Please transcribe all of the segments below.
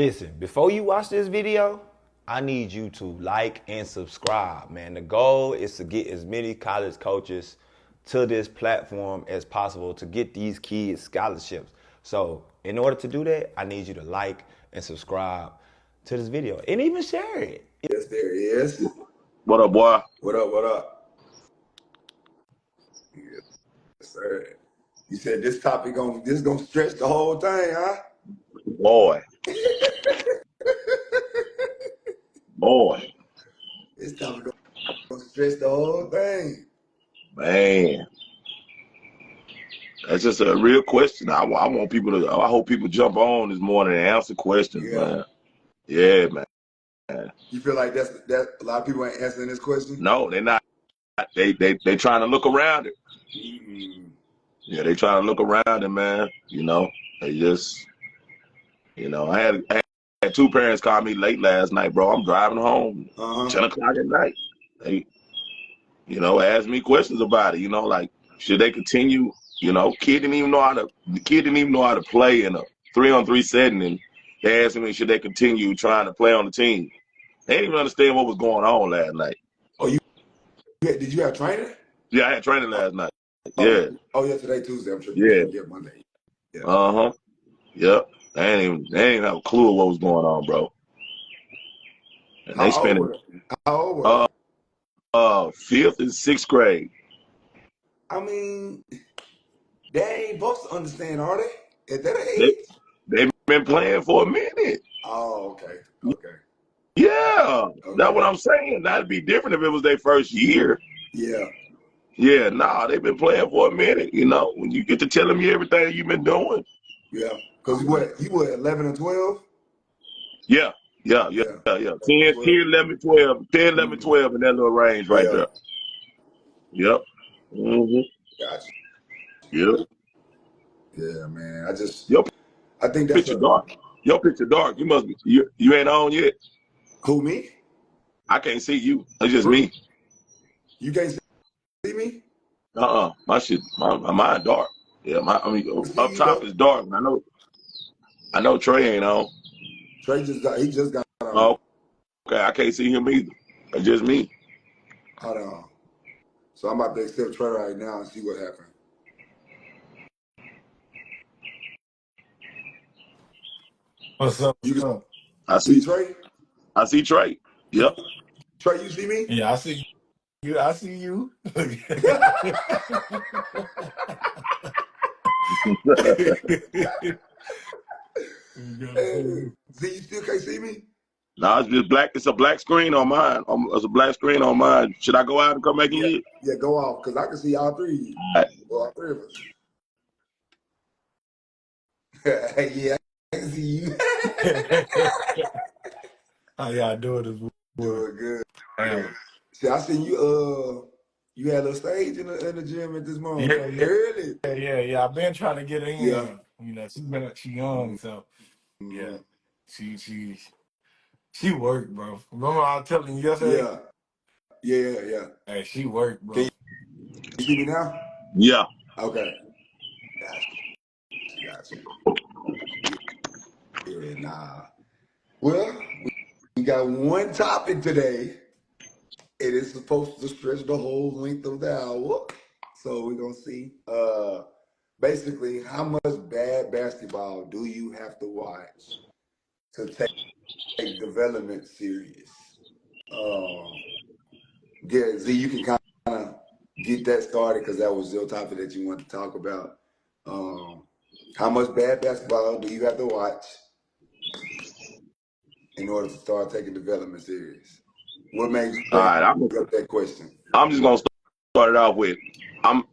Listen, before you watch this video, I need you to like and subscribe, man. The goal is to get as many college coaches to this platform as possible to get these kids scholarships. So in order to do that, I need you to like and subscribe to this video and even share it. Yes, there is. What up, boy? What up, what up? Yes, sir. You said this topic gonna stretch the whole thing, huh? Boy. Boy. This topic gonna stretch the whole thing. Man. That's just a real question. I want people to, I hope people jump on this morning and answer questions, man. Yeah, man. You feel like that's a lot of people ain't answering this question? No, they're not. They trying to look around it. Mm-hmm. Yeah, they trying to look around it, man. You know, they just, I had two parents call me late last night, bro. I'm driving home, 10 o'clock at night. They, ask me questions about it. Like, should they continue? The kid didn't even know how to play in a 3-on-3 setting, and they asked me, should they continue trying to play on the team? They didn't even understand what was going on last night. Oh, did you have training? Yeah, I had training last night. Yeah. Oh, yeah, today Tuesday. I'm sure. Yeah. Monday. Yeah. Yep. They didn't even have a clue of what was going on, bro. And How old were they? 5th and 6th grade. I mean, they ain't supposed to understand, are they? At that age? They've been playing for a minute. Oh, okay. Yeah, that's what I'm saying. That'd be different if it was their first year. Yeah. Yeah, they've been playing for a minute, when you get to tell them everything you've been doing. Yeah, because you were 11 and 12? Yeah. 10, 11, 12, 10, 11, 12 in that little range right there. Yep. Mm-hmm. Gotcha. Yep. Yeah, man. I think that's dark. Your picture dark. You must be. You ain't on yet. Who, me? I can't see you. It's just me. You can't see me? My shit. Mine dark. Yeah. Up top is dark. I know Trey ain't on. Trey just got on. Oh, okay. I can't see him either. It's just me. Hold on. So I'm about to accept Trey right now and see what happened. What's up? I see Trey. I see Trey. Yep. Trey, you see me? Yeah, I see you. I see you. See, you still can't see me? No, it's just black. It's a black screen on mine. It's a black screen on mine. Should I go out and come back in? Yeah, go off, because I can see all three of you. All right. Well, all three of us. Yeah, I can see you. How y'all doing? Doing good. See, I seen you. You had a stage in the gym at this moment. Yeah. Early. Yeah. I've been trying to get her in. Yeah. She young, so yeah. She worked, bro. Remember I was telling you yesterday? Yeah. Hey, she worked, bro. Can you see me now? Yeah. Okay. Gotcha. Yeah, nah. Well, we got one topic today. It is supposed to stretch the whole length of the hour. So we're going to see. Basically, how much bad basketball do you have to watch to take development serious? Z, you can kind of get that started because that was your topic that you wanted to talk about. How much bad basketball do you have to watch in order to start taking development serious? What makes you up that question? I'm just gonna start it off with I'm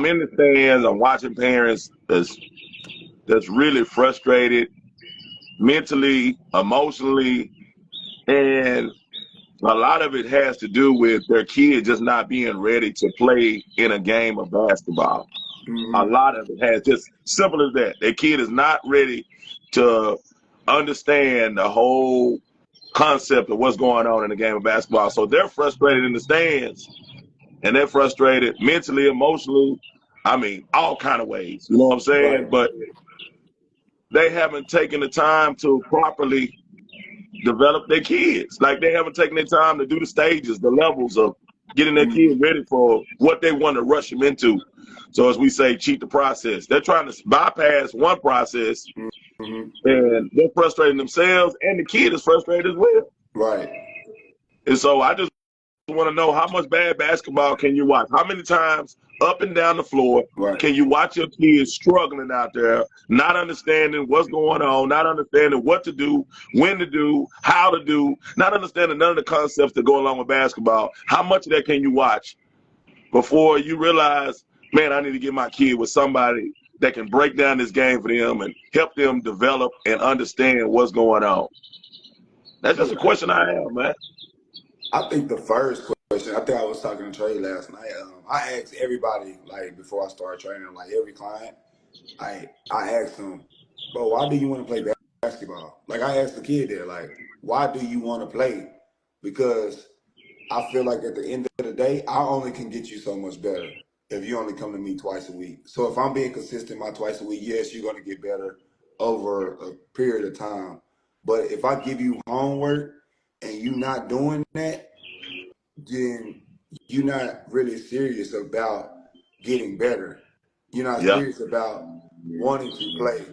in the stands. I'm watching parents that's really frustrated mentally, emotionally, and a lot of it has to do with their kid just not being ready to play in a game of basketball. Mm-hmm. A lot of it has just simple as that. Their kid is not ready to understand the whole concept of what's going on in the game of basketball. So they're frustrated in the stands, and they're frustrated mentally, emotionally. I mean, all kind of ways. You know what I'm saying? Right. But they haven't taken the time to properly develop their kids. Like they haven't taken their time to do the stages, the levels of getting their kid ready for what they want to rush them into. So as we say, cheat the process. They're trying to bypass one process, and they're frustrating themselves, and the kid is frustrated as well. Right. And so I just want to know, how much bad basketball can you watch? How many times up and down the floor can you watch your kids struggling out there, not understanding what's going on, not understanding what to do, when to do, how to do, not understanding none of the concepts that go along with basketball? How much of that can you watch before you realize, man, I need to get my kid with somebody that can break down this game for them and help them develop and understand what's going on? That's just a question I have, man. I think the first question, I think I was talking to Trey last night. I asked everybody, like, before I started training, like, every client, I asked them, bro, why do you want to play basketball? Like, I asked the kid there, like, why do you want to play? Because I feel like at the end of the day, I only can get you so much better if you only come to me twice a week. So if I'm being consistent my twice a week, yes, you're going to get better over a period of time. But if I give you homework and you not doing that, then you're not really serious about getting better. You're not Yeah. serious about wanting to play.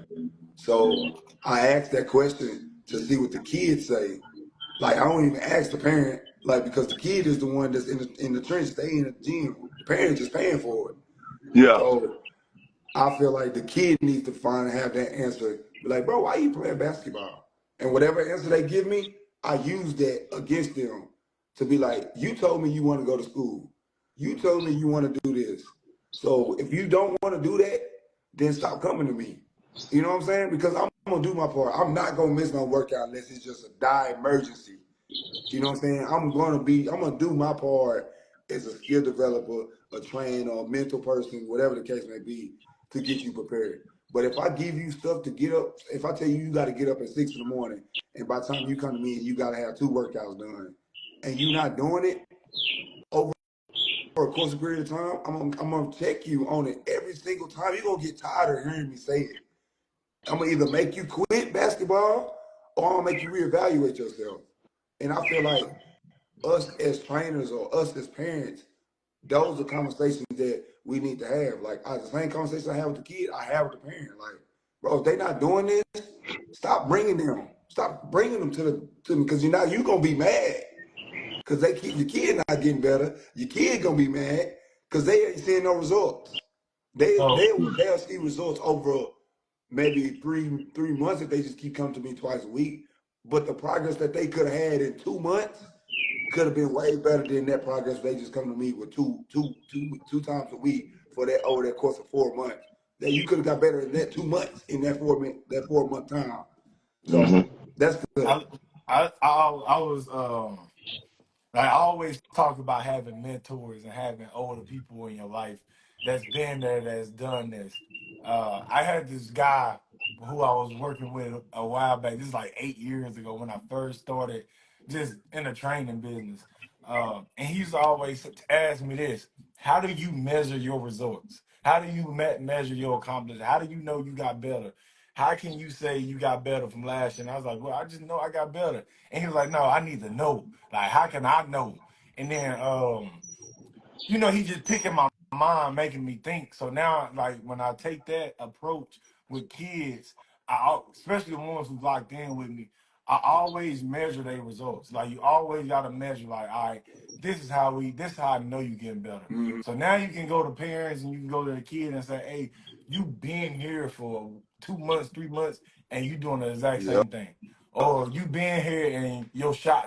So I asked that question to see what the kids say. Like, I don't even ask the parent, like, because the kid is the one that's in the trench, they in the gym. The parent just paying for it. Yeah. So I feel like the kid needs to have that answer. Be like, bro, why you playing basketball? And whatever answer they give me, I use that against them to be like, you told me you want to go to school. You told me you want to do this. So if you don't want to do that, then stop coming to me. You know what I'm saying? Because I'm going to do my part. I'm not going to miss my workout unless it's just a die emergency. You know what I'm saying? I'm going to do my part as a skill developer, a trainer, a mental person, whatever the case may be, to get you prepared. But if I give you stuff to get up, if I tell you got to get up at 6 in the morning, and by the time you come to me, you got to have 2 workouts done, and you're not doing it over a course of period of time, I'm gonna check you on it every single time. You're gonna get tired of hearing me say it. I'm gonna either make you quit basketball or I'm gonna make you reevaluate yourself. And I feel like us as trainers or us as parents, those are conversations that we need to have. Like, the same conversation I have with the kid, I have with the parent. Like, bro, if they not doing this, stop bringing them. Stop bringing them to me, because you're gonna be mad because they keep your kid not getting better. Your kid gonna be mad because they ain't seeing no results. So They'll see results over maybe three months if they just keep coming to me twice a week. But the progress that they could have had in 2 months could have been way better than that progress. They just come to me with two times a week for that over that course of 4 months. That you could have got better in that 2 months in that 4 month time. So that's good. I was like, I always talk about having mentors and having older people in your life that's been there, that's done this. I had this guy who I was working with a while back. This is like 8 years ago when I first started just in the training business. And he used to always ask me this: how do you measure your results? How do you measure your accomplishments? How do you know you got better? How can you say you got better from last year? And I was like, well, I just know I got better. And he was like, no, I need to know. Like, how can I know? And then, he just picking my mind, making me think. So now, like, when I take that approach with kids, especially the ones who locked in with me, I always measure their results. Like, you always got to measure, like, all right, this is how I know you getting better. Mm-hmm. So now you can go to parents and you can go to the kid and say, hey, you been here for 2 months, 3 months, and you doing the exact Yep. same thing. Or you been here and your shot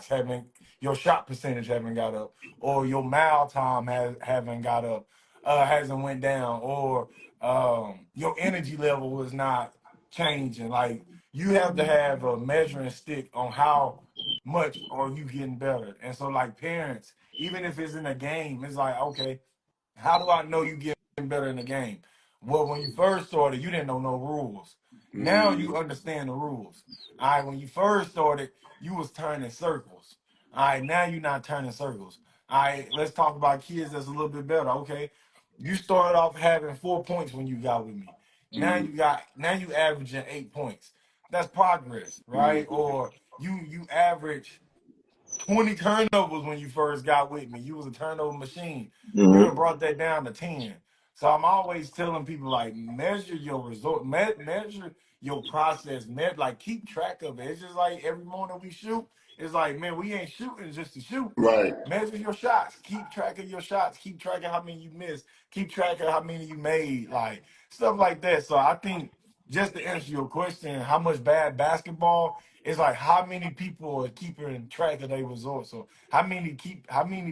percentage haven't got up, or your mile time haven't got up, hasn't went down, or your energy level is not changing. Like, you have to have a measuring stick on how much are you getting better. And so, like, parents, even if it's in a game, it's like, okay, how do I know you getting better in the game? Well, when you first started, you didn't know no rules. Now Mm-hmm. you understand the rules. All right, when you first started, you was turning circles. All right, now you're not turning circles. All right, let's talk about kids that's a little bit better. Okay, you started off having 4 points when you got with me. Now you averaging 8 points. That's progress, right? Or you average 20 turnovers when you first got with me. You was a turnover machine. You Mm-hmm. done brought that down to 10. So I'm always telling people like measure your result, measure your process, like keep track of it. It's just like every morning we shoot, it's like, man, we ain't shooting just to shoot. Right. Measure your shots. Keep track of your shots. Keep track of how many you missed. Keep track of how many you made. Like stuff like that. So I think just to answer your question, how much bad basketball is like how many people are keeping track of their results. So how many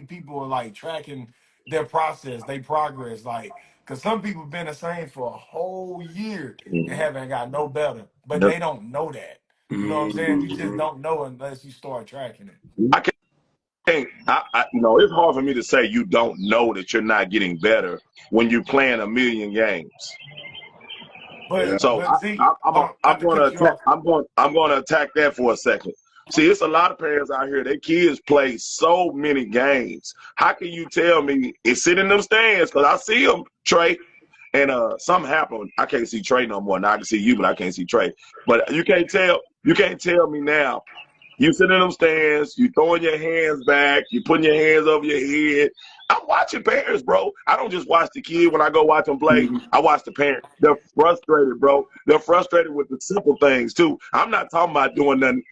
people are like tracking their process, their progress. Like because some people been the same for a whole year and haven't got no better. But they don't know that. You know what I'm saying? You just don't know unless you start tracking it. I can't. It's hard for me to say you don't know that you're not getting better when you're playing a million games. Yeah. So But see, I'm not to going to cut you attack. off. I'm going to attack that for a second. See, it's a lot of parents out here. Their kids play so many games. How can you tell me it's sitting in them stands? Because I see them, Trey, and something happened. I can't see Trey no more. Now I can see you, but I can't see Trey. But you can't tell. You can't tell me now. You sitting in them stands, you throwing your hands back, you putting your hands over your head. I'm watching parents, bro. I don't just watch the kid when I go watch them play. I watch the parents. They're frustrated, bro. They're frustrated with the simple things too. I'm not talking about doing nothing,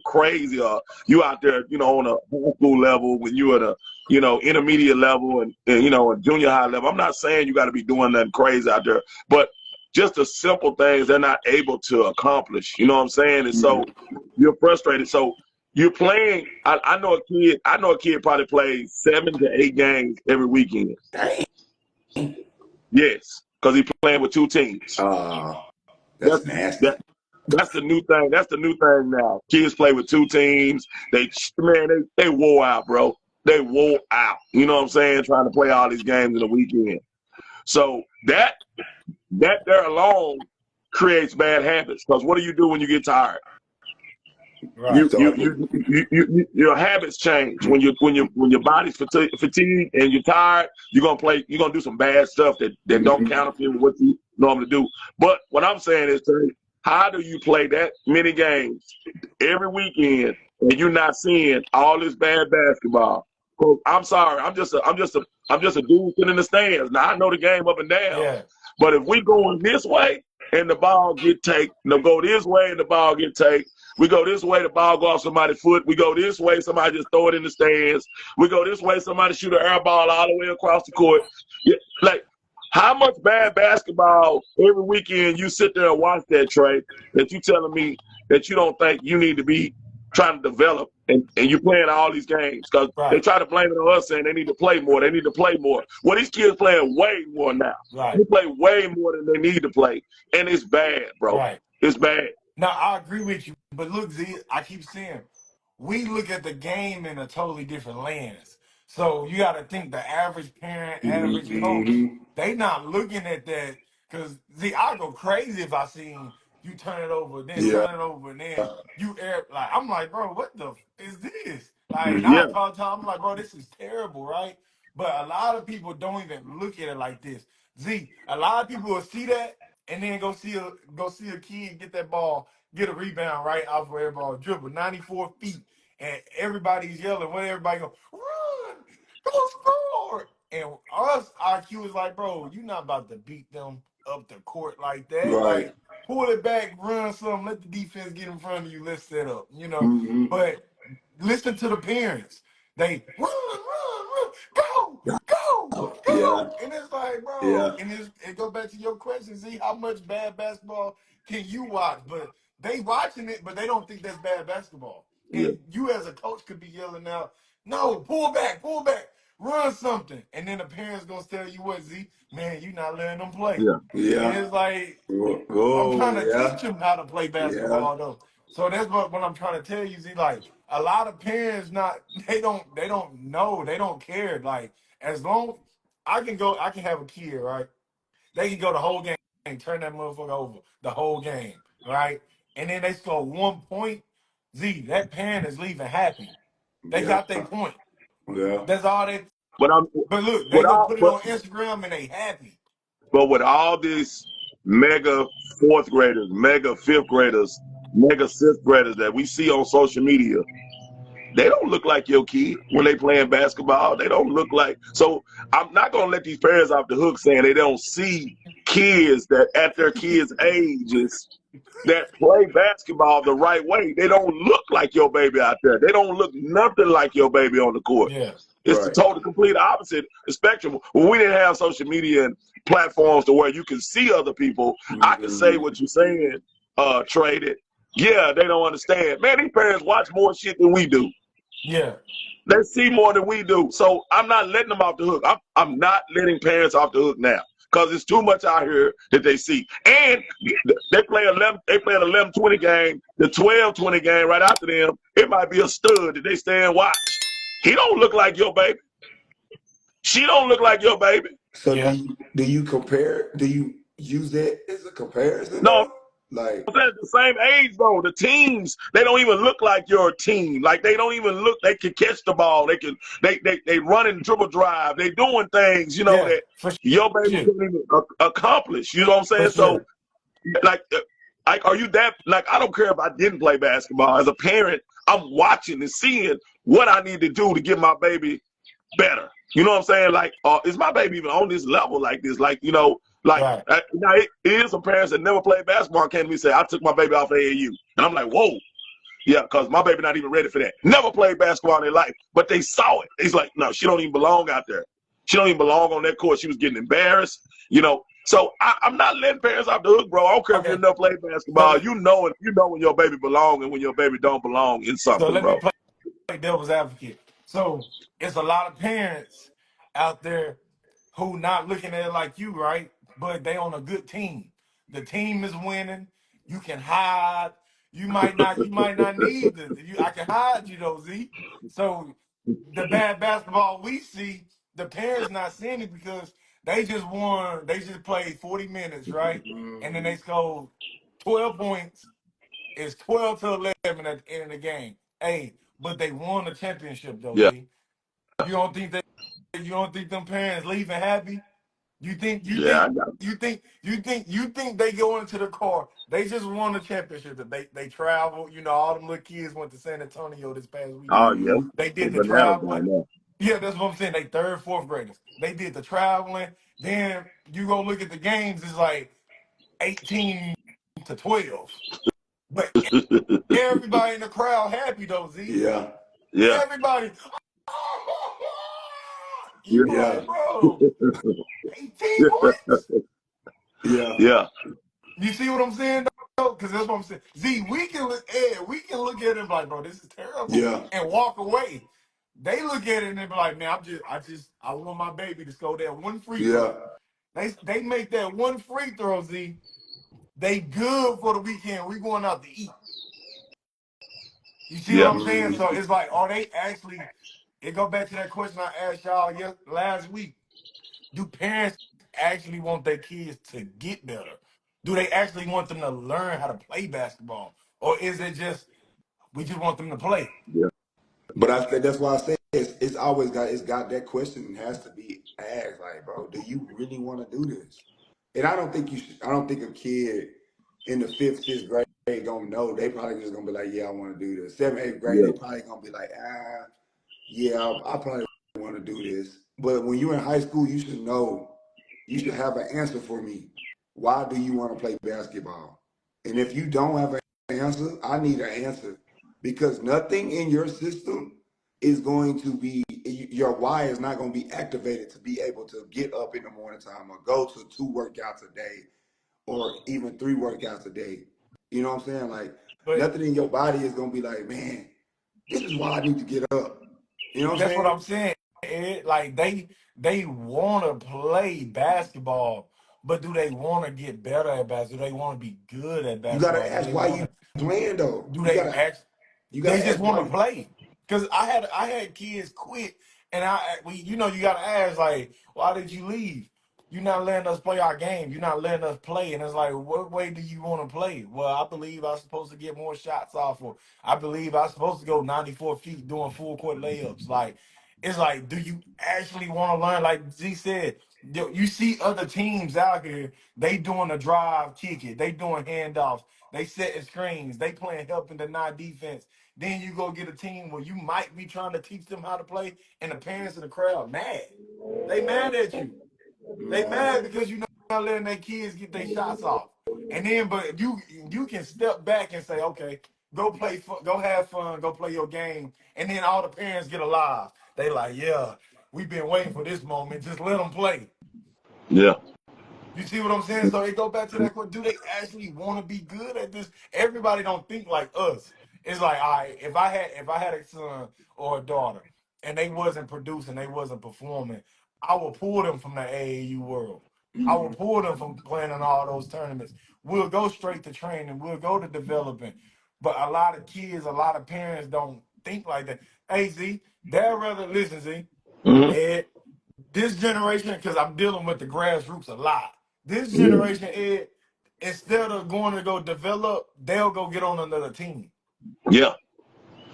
crazy. Or you out there, on a high school level when you at a, intermediate level and a junior high level. I'm not saying you got to be doing nothing crazy out there, but just the simple things they're not able to accomplish. You know what I'm saying? And so you're frustrated. So you're playing. I know a kid. I know a kid probably plays 7 to 8 games every weekend. Dang. Yes, because he's playing with 2 teams. That's That's nasty. that. That's the new thing. That's the new thing now. Kids play with 2 teams. They wore out, bro. They wore out. You know what I'm saying? Trying to play all these games in a weekend. So that there alone creates bad habits. Because what do you do when you get tired? Right. Your habits change when your body's fatigued and you're tired. You're gonna do some bad stuff that don't counterfeit with what you normally do. But what I'm saying is, how do you play that many games every weekend and you're not seeing all this bad basketball? Well, I'm sorry, I'm just a dude sitting in the stands. Now I know the game up and down, Yeah. but if we going this way and the ball get taken, go this way and the ball get taken. We go this way, the ball go off somebody's foot. We go this way, somebody just throw it in the stands. We go this way, somebody shoot an air ball all the way across the court. Yeah, like, how much bad basketball every weekend you sit there and watch that, Trey, that you telling me that you don't think you need to be trying to develop and you playing all these games? Because they Right. try to blame it on us saying they need to play more. They need to play more. Well, these kids playing way more now. Right. They play way more than they need to play. And it's bad, bro. Right. It's bad. Now I agree with you, but look, Z, I keep saying we look at the game in a totally different lens. So you got to think the average parent, average coach, they not looking at that because Z, I go crazy if I seen you turn it over, then Yeah. turn it over, and then you air like I'm like, bro, what the is this? Like now I Yeah. call time, I'm like, bro, this is terrible, right? But a lot of people don't even look at it like this. Z, a lot of people will see that and then go see a kid get that ball, get a rebound right off of every ball, dribble 94 feet, and everybody's yelling. When everybody go run, go score, and our cue is like, bro, you not about to beat them up the court like that. Right. Like pull it back, run some, let the defense get in front of you. Let's set up, But listen to the parents. They run, go, go, Yeah. go. And it's like, bro, Yeah. and it goes back to your question, see how much bad basketball can you watch? But they watching it, but they don't think that's bad basketball. Yeah. And you as a coach could be yelling out, no, pull back, run something. And then the parents gonna tell you what, Z, man, you not letting them play. Yeah. And Yeah. it's like, I'm trying Oh, to teach yeah. them how to play Yeah. basketball though. So that's what I'm trying to tell you, Z. Like a lot of parents not they don't know, they don't care. Like as long I can have a kid, right? They can go the whole game, turn that motherfucker over the whole game, right? And then they score 1 point. Z, that parent is leaving happy. They Yeah. got their point. Yeah. That's all they. But I'm But look, they with go all put it but on Instagram and they happy. but with all this mega fourth graders, mega fifth graders, mega sixth graders that we see on social media. They don't look like your kid when they playing basketball. They don't look like. So I'm not gonna let these parents off the hook saying they don't see kids that at their kids' ages that play basketball the right way. They don't look like your baby out there. They don't look nothing like your baby on the court. Yeah. It's the Right. total complete opposite spectrum. When we didn't have social media and platforms to where you can see other people, I can say what you're saying, traded. Yeah, they don't understand. Man, these parents watch more shit than we do. Yeah. They see more than we do. So I'm not letting them off the hook. I'm not letting parents off the hook now because it's too much out here that they see. And they play 11. They play an 11-20 game, the 12-20 game right after them. It might be a stud that they stay and watch. He don't look like your baby. She don't look like your baby. So Yeah. do you compare? Do you use that as a comparison No, though? Like, they're the same age though. The teams, they don't even look like your team. Like they don't even look. They can catch the ball. They can. They run and dribble drive. They doing things. You know Yeah. that For your baby sure. can't even accomplish. You know what I'm For saying? So sure. like, are you that? Like, I don't care if I didn't play basketball. As a parent, I'm watching and seeing what I need to do to get my baby better. You know what I'm saying? Like, is my baby even on this level like this? Like, like Right. now it is some parents that never played basketball came to me and say, I took my baby off AAU. And I'm like, whoa. Yeah, because my baby not even ready for that. Never played basketball in their life, but they saw it. He's like, no, she don't even belong out there. She don't even belong on that court. She was getting embarrassed. So I'm not letting parents off the hook, bro. I don't care if you Okay. never played So basketball. You know when your baby belong and when your baby don't belong in so something, let me bro. play devil's advocate. So it's a lot of parents out there who not looking at it like you, right? But they on a good team. The team is winning. You can hide. You might not need this. I can hide you though, Z. So the bad basketball we see, the parents not seeing it because they just played 40 minutes, right? And then they scored 12 points. It's 12 to 11 at the end of the game. Hey, but they won the championship though, Yeah, Z. You don't think you don't think them parents leaving happy? You think you yeah, think I got you think they go into the car? They just won the championship. That they travel. You know, all them little kids went to San Antonio this past Oh weekend. yeah, They they did the bananas traveling. down there. Yeah, that's what I'm saying. They third, fourth graders. They did the traveling. Then you go look at the games. It's like 18-12. But everybody in the crowd happy though, Z. yeah, Yeah, Everybody. You yeah, be yeah, like, bro, 18 points? yeah, yeah, You see what I'm saying though? Because that's what I'm saying. Z, we can look at it like, bro, this is terrible, yeah, and walk away. They look at it and they be like, man, I want my baby to score that one free yeah, throw. They make that one free throw, Z. They good for the weekend. We going out to eat. You see what yeah, I'm saying? So it's like, are they actually? It go back to that question I asked y'all last week. Do parents actually want their kids to get better? Do they actually want them to learn how to play basketball, or is it just we just want them to play? yeah, But I think that's why I say it's always got that question has to be asked. Like, bro, do you really want to do this? And I don't think you should. I don't think a kid in the fifth, sixth grade gonna know. They probably just gonna be like, yeah, I want to do this. Seventh, eighth grade, yeah, they probably gonna be like, yeah, I probably want to do this. But when you're in high school, you should know. You should have an answer for me. Why do you want to play basketball? And if you don't have an answer, I need an answer because nothing in your system is going to be your why is not going to be activated to be able to get up in the morning time or go to 2 workouts a day or even 3 workouts a day. You know what I'm saying? Like But nothing in your body is going to be like, man, this is why I need to get up. You know what I'm that's what saying? I'm saying. Like they want to play basketball, but do they want to get better at basketball? Do they want to be good at You got basketball? to Do ask they why want you to? playing though. Do they act? You got They to just ask want why. to play. Cause I had kids quit, and you know you gotta ask like, why did you leave? You're not letting us play our game. You're not letting us play, and it's like, what way do you want to play? Well, I believe I'm supposed to get more shots off, or I believe I'm supposed to go 94 feet doing full court layups. Like, it's like, do you actually want to learn? Like Z said, You see other teams out here, they doing a drive kick it, they doing handoffs, they setting screens, they playing helping deny defense. Then you go get a team where you might be trying to teach them how to play, and the parents in the crowd mad. They mad at you. They mad because you not letting their kids get their shots off. And then, but you can step back and say, okay, go play, go have fun, go play your game. And then all the parents get alive. They like, yeah, we've been waiting for this moment. Just let them play. Yeah. You see what I'm saying? So it go back to that question. Do they actually want to be good at this? Everybody don't think like us. It's like, all right, if I had a son or a daughter and they wasn't producing, they wasn't performing, I will pull them from the AAU world. I will pull them from playing in all those tournaments. We'll go straight to training. We'll go to developing. But a lot of kids, a lot of parents don't think like that. Hey, Z, they'd rather listen, Z. Mm-hmm. Ed, this generation, because I'm dealing with the grassroots a lot. This generation, Ed, instead of going to go develop, they'll go get on another team. Yeah.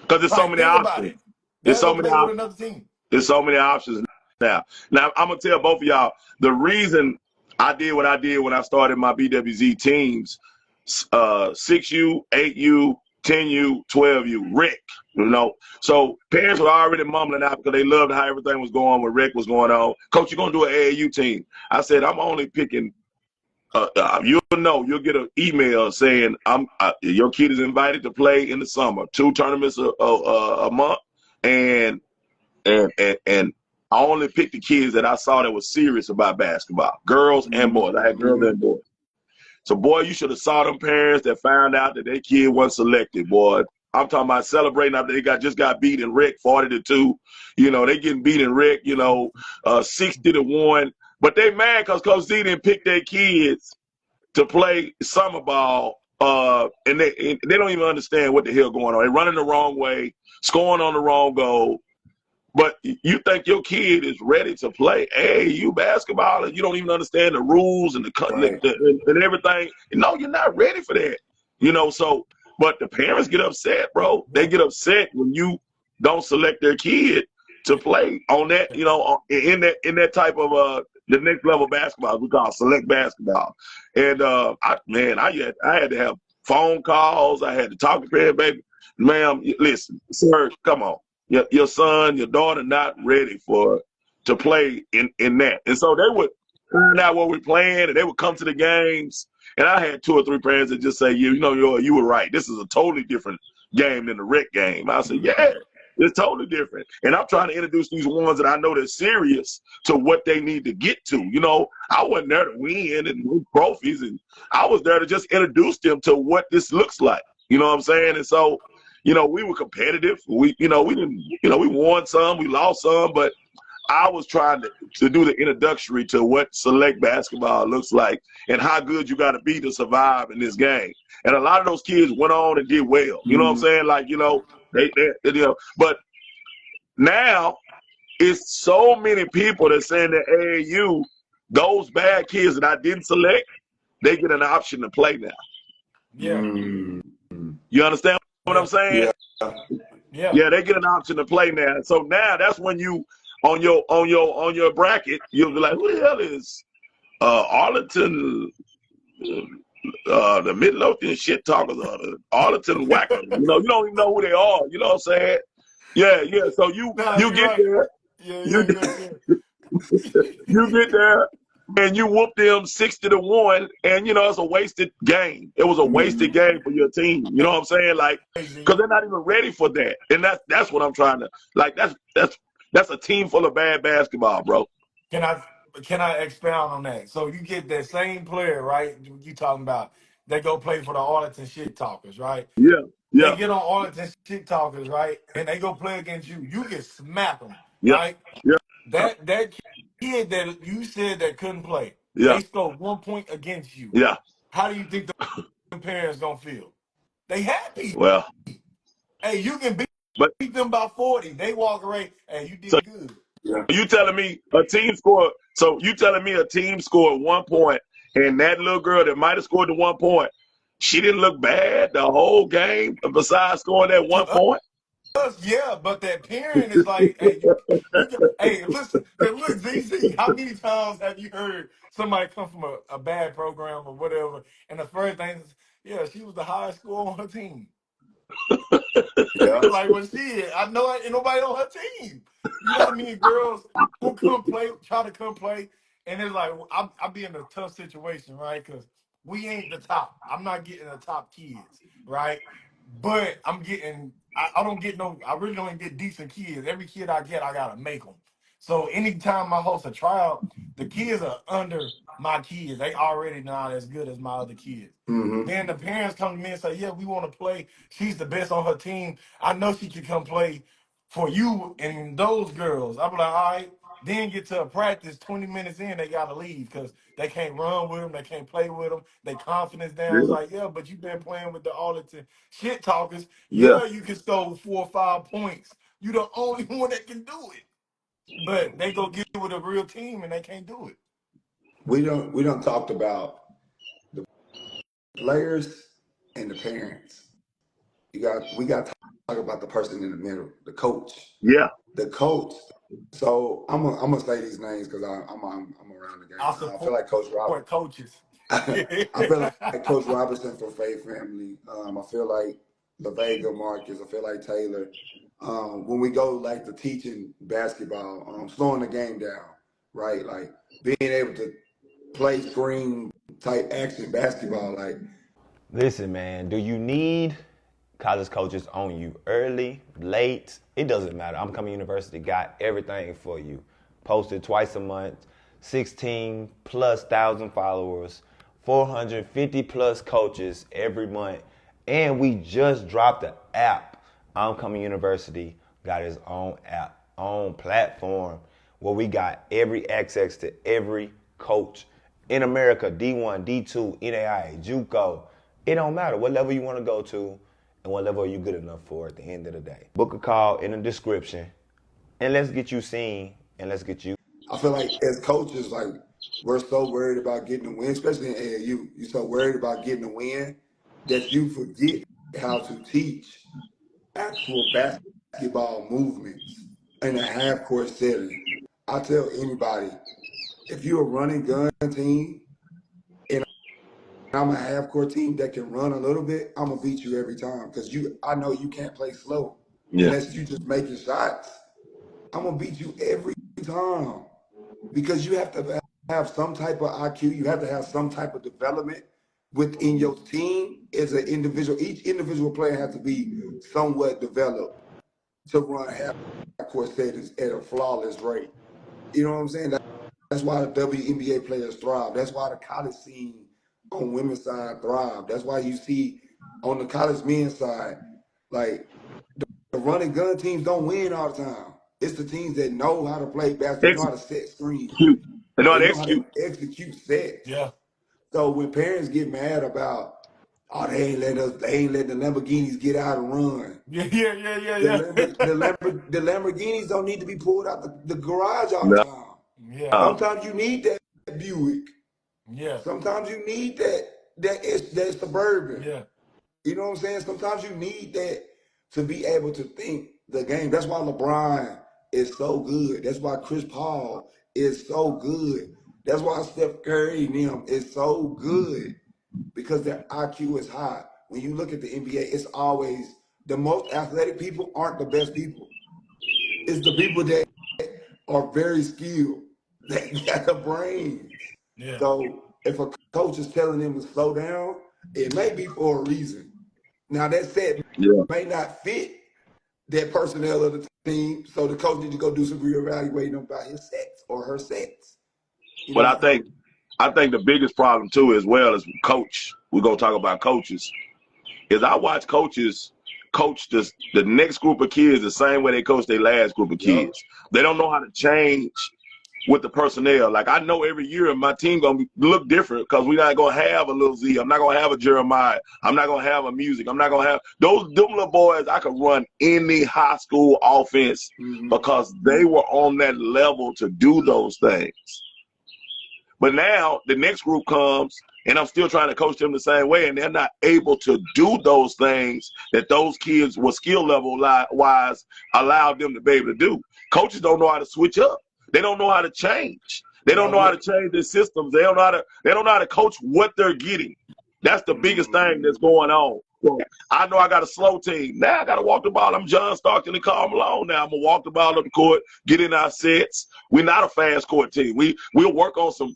Because there's so Like, many think about options. it. There's They'll so go many play with options. another team. There's so many options now. Now I'm gonna tell both of y'all the reason I did what I did when I started my BWZ teams, 6U, 8U, 10U, 12U, Rick. You know, so parents were already mumbling out because they loved how everything was going when Rick was going on. Coach, you're gonna do an AAU team. I said I'm only picking. You'll know. You'll get an email saying your kid is invited to play in the summer, 2 tournaments a month, and I only picked the kids that I saw that was serious about basketball, girls and boys. I had girls and boys. So, boy, you should have saw them parents that found out that their kid wasn't selected, boy. I'm talking about celebrating after they just got beat in rec 40-2. You know, they getting beat in rec, 60-1. But they mad because Coach Z didn't pick their kids to play summer ball. And they don't even understand what the hell going on. They're running the wrong way, scoring on the wrong goal. But you think your kid is ready to play AAU basketball and you don't even understand the rules and and everything. No, you're not ready for that. So, but the parents get upset, bro. They get upset when you don't select their kid to play on that, in that type of the next level basketball we call select basketball. And I had to have phone calls. I had to talk to parents, baby. Ma'am, listen, sir, come on. Your son, your daughter not ready to play in that. And so they would find out what we're playing and they would come to the games. And I had 2 or 3 parents that just say, you were right. This is a totally different game than the rec game. I said, yeah, it's totally different. And I'm trying to introduce these ones that I know they're serious to what they need to get to. I wasn't there to win and win trophies. And I was there to just introduce them to what this looks like. You know what I'm saying? And so, we were competitive. We didn't, we won some, we lost some, but I was trying to do the introductory to what select basketball looks like and how good you got to be to survive in this game. And a lot of those kids went on and did well. You know what I'm saying? Like, but now it's so many people that saying that AAU, those bad kids that I didn't select, they get an option to play now. Yeah. You understand what I'm saying? Yeah. They get an option to play now. So now that's when you on your bracket, you'll be like, who the hell is Arlington, the Midlothian shit talkers, or the Arlington whackers? You don't even know who they are. You know what I'm saying? Yeah. So you get right. there. Yeah. You get there. And you whoop them 60-1, and it's a wasted game. It was a wasted game for your team. You know what I'm saying? Like, because they're not even ready for that. And that's what I'm trying to like. That's a team full of bad basketball, bro. Can I expound on that? So you get that same player, right? You talking about they go play for the Arlington shit talkers, right? Yeah. They get on Arlington shit talkers, right? And they go play against you. You can smack them, right? Yeah. That kid that you said that couldn't play, Yeah. they scored 1 point against you. Yeah. How do you think the parents gonna feel? They happy. Well, Hey, you can beat them by 40. They walk away. Hey, you did good. you telling me a team scored? So you telling me a team scored 1 point, and that little girl that might have scored the 1 point, she didn't look bad the whole game besides scoring that 1 point? Yeah, but that parent is like, hey, hey, listen, 'cause look, ZZ, how many times have you heard somebody come from a bad program or whatever, and the first thing is, yeah, she was the highest score on her team. Yeah. Like, well, shit, I know ain't nobody on her team. You know what I mean? Girls who come play, try to come play, and it's like, I be in a tough situation, right? Because we ain't the top. I'm not getting the top kids, right? But I'm getting, I don't get no, I really don't get decent kids. Every kid I get, I gotta make them. So anytime I host a tryout, the kids are under my kids. They already not as good as my other kids. Mm-hmm. Then the parents come to me and say, yeah, we want to play. She's the best on her team. I know she can come play for you and those girls. I'm like, all right. Then get to a practice, 20 minutes in, they got to leave because they can't run with them. They can't play with them. Their confidence down. It's Yeah. like, yeah, but you've been playing with the Arlington shit talkers. Yeah. Yeah, you can score 4 or 5 points. You the only one that can do it. But they go get with a real team and they can't do it. We don't talked about the players and the parents. We got to talk about the person in the middle, the coach. Yeah. The coach. So I'm gonna say these names because I'm around the game. I I feel like Coach Rob. support coaches. I feel like Coach Robinson for Faith Family. I feel like LaVega Marcus. I feel like Taylor. When we go like to teaching basketball, slowing the game down, right? Like being able to play screen type action basketball. Like, Listen, man, do you need college coaches on you early, late? It doesn't matter. I'm Coming University got everything for you. Posted twice a month, 16 plus thousand followers, 450 plus coaches every month. And we just dropped the app. I'm Coming University got its own app, own platform where we got every access to every coach in America, D1, D2, NAIA, JUCO. It don't matter what level you want to go to and what level are you good enough for at the end of the day. Book a call in the description and let's get you seen and let's get you. I feel like as coaches, like we're so worried about getting a win, especially in AAU. You're so worried about getting a win that you forget how to teach actual basketball movements in a half court setting. I tell anybody, if you're a running gun team and I'm a half court team that can run a little bit, I'm gonna beat you every time because I know you can't play slow Yeah. unless you just making shots. I'm gonna beat you every time because you have to have some type of IQ. You have to have some type of development within your team as an individual. Each individual player has to be somewhat developed to run half-court settings at a flawless rate. You know what I'm saying? That's why the WNBA players thrive. That's why the college scene on women's side thrive. That's why you see on the college men's side, like the running gun teams don't win all the time. It's the teams that know how to play basketball, know how to set screens. Execute. They know how They to know how to execute. execute sets. Yeah. So when parents get mad about, oh, they ain't letting the Lamborghinis get out and run. Yeah, yeah, yeah, yeah, yeah. The Lamborghinis don't need to be pulled out the garage all the No. time. Yeah, Sometimes you need that Buick. yeah, Sometimes you need that Suburban. yeah, You know what I'm saying? Sometimes you need that to be able to think the game. That's why LeBron is so good. That's why Chris Paul is so good. That's why Steph Curry and them is so good because their IQ is high. When you look at the NBA, it's always the most athletic people aren't the best people. It's the people that are very skilled, that got the brains. yeah, So if a coach is telling them to slow down, it may be for a reason. Now that set Yeah. may not fit that personnel of the team, so the coach need to go do some reevaluating about his sets or her sets. You But know, I think the biggest problem too, as well as coach, we're gonna talk about coaches, is I watch coaches coach the next group of kids the same way they coach their last group of Yup. kids. They don't know how to change with the personnel. Like I know every year my team gonna look different because we're not gonna have a little Z. I'm not gonna have a Jeremiah. I'm not gonna have a Music. I'm not gonna have them little boys. I could run any high school offense because they were on that level to do those things. But now the next group comes and I'm still trying to coach them the same way, and they're not able to do those things that those kids with skill level wise allowed them to be able to do. Coaches don't know how to switch up. They don't know how to change. They don't know how to change their systems. They don't know how to coach what they're getting. That's the biggest thing that's going on. So I know I got a slow team. Now I got to walk the ball. I'm John Stockton and Karl Malone now. I'm going to walk the ball up the court, get in our sets. We're not a fast court team. We'll work on some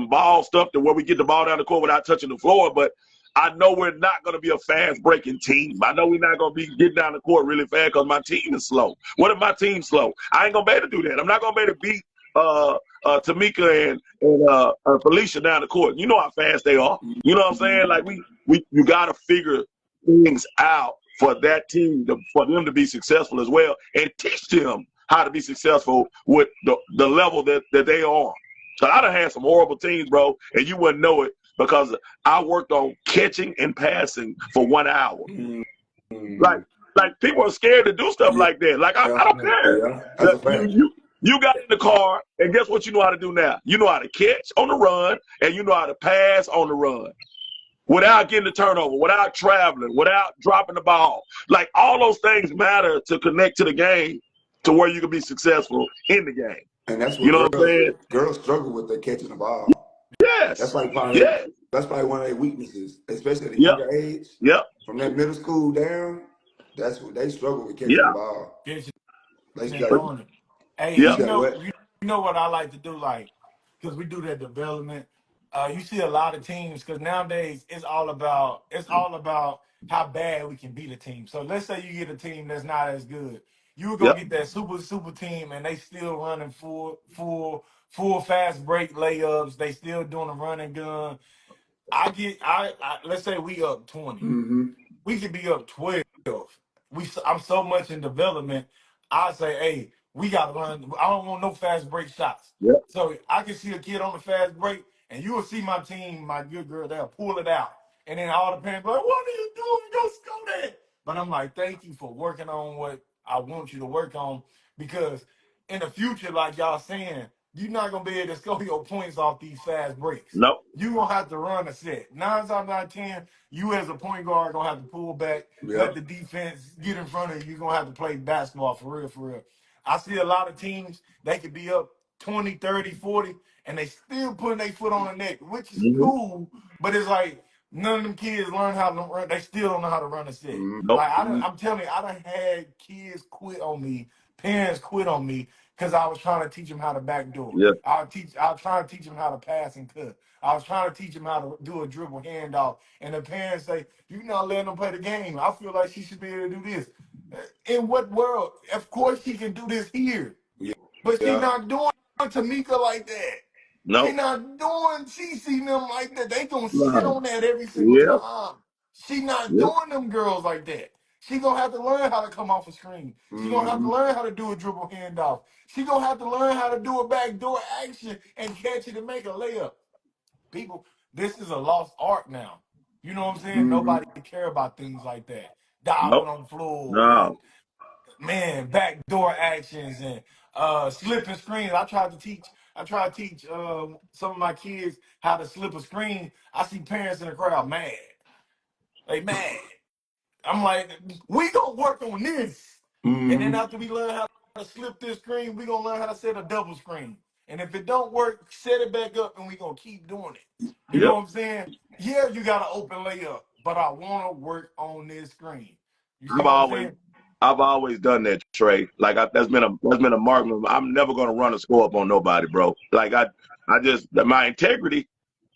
ball stuff to where we get the ball down the court without touching the floor, but I know we're not going to be a fast-breaking team. I know we're not going to be getting down the court really fast because my team is slow. What if my team's slow? I ain't going to be able to do that. I'm not going to be able to beat Tamika and Felicia down the court. You know how fast they are. You know what I'm saying? Like you got to figure things out for that team, for them to be successful as well, and teach them how to be successful with the level that they are on. So I done had some horrible teams, bro, and you wouldn't know it because I worked on catching and passing for 1 hour. Like people are scared to do stuff like that. Like I don't care. You got in the car, and guess what you know how to do now? You know how to catch on the run, and you know how to pass on the run without getting the turnover, without traveling, without dropping the ball. Like all those things matter to connect to the game to where you can be successful in the game. And that's what, you know what I'm saying? Girls struggle with their catching the ball. Yes. That's like that's probably one of their weaknesses, especially at a younger age. Yep. From that middle school down, that's what they struggle with catching the ball. Hey, you know what I like to do, like, because we do that development. You see a lot of teams because nowadays it's all about how bad we can beat a team. So let's say you get a team that's not as good. You were gonna get that super team, and they still running full fast break layups. They still doing a run and gun. Let's say we up 20. Mm-hmm. We could be up 12. I'm so much in development. I say, hey, we got to run. I don't want no fast break shots. Yep. So I can see a kid on the fast break, and you will see my team, my good girl, they'll pull it out. And then all the parents like, what are you doing? Go score that. But I'm like, thank you for working on what I want you to work on, because in the future, like y'all saying, you're not going to be able to score your points off these fast breaks. Nope. You're going to have to run a set. 9 times out of 10, you as a point guard going to have to pull back, let the defense get in front of you. You're going to have to play basketball for real. I see a lot of teams, they could be up 20, 30, 40, and they still putting their foot on the neck, which is cool, but it's like none of them kids learn how to run. They still don't know how to run a set. Nope. Like I'm telling you, I done had kids quit on me, parents quit on me, because I was trying to teach them how to backdoor. Yeah. I was trying to teach them how to pass and cut. I was trying to teach them how to do a dribble handoff. And the parents say, you're not letting them play the game. I feel like she should be able to do this. In what world? Of course she can do this here. Yeah. But she's not doing Tamika like that. No. She's not doing CC them like that. They gonna sit on that every single time. She not doing them girls like that. She gonna have to learn how to come off a screen. She gonna have to learn how to do a dribble handoff. She gonna have to learn how to do a backdoor action and catch it and make a layup. People, this is a lost art now. You know what I'm saying? Nobody care about things like that. Diving on the floor. No. Man, backdoor actions and slipping screens. I tried to teach some of my kids how to slip a screen. I see parents in the crowd mad. They mad. I'm like, we gonna work on this. And then after we learn how to slip this screen, we gonna learn how to set a double screen. And if it don't work, set it back up and we gonna keep doing it. You know what I'm saying? Yeah, you got an open layup, but I wanna work on this screen. You see what I'm saying? I've always done that, Trey. Like that's been a mark. I'm never gonna run a score up on nobody, bro. Like I just my integrity.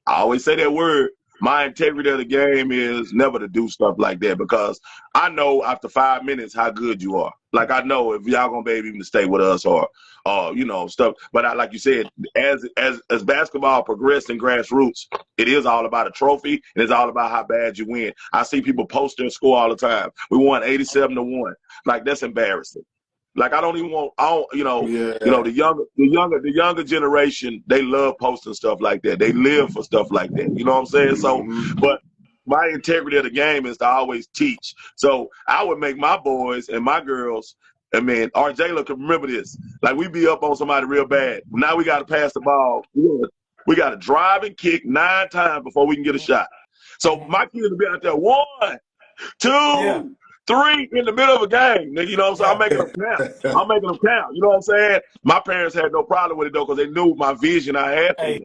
I always say that word. My integrity of the game is never to do stuff like that, because I know after 5 minutes how good you are. Like I know if y'all gonna be able to stay with us or you know, stuff. But like you said, as basketball progressed in grassroots, it is all about a trophy and it's all about how bad you win. I see people post their score all the time. We won 87-1. Like that's embarrassing. Like I don't even want, the younger generation, they love posting stuff like that. They live for stuff like that. You know what I'm saying? So, but my integrity of the game is to always teach. So I would make my boys and my girls, and man, RJ can remember this. Like we be up on somebody real bad. Now we got to pass the ball. We got to drive and kick 9 times before we can get a shot. So my kids will be out there 1, 2, Yeah. 3 in the middle of a game. You know what I'm saying? I'm making them count. I'm making them count. You know what I'm saying? My parents had no problem with it though, because they knew my vision I had for them.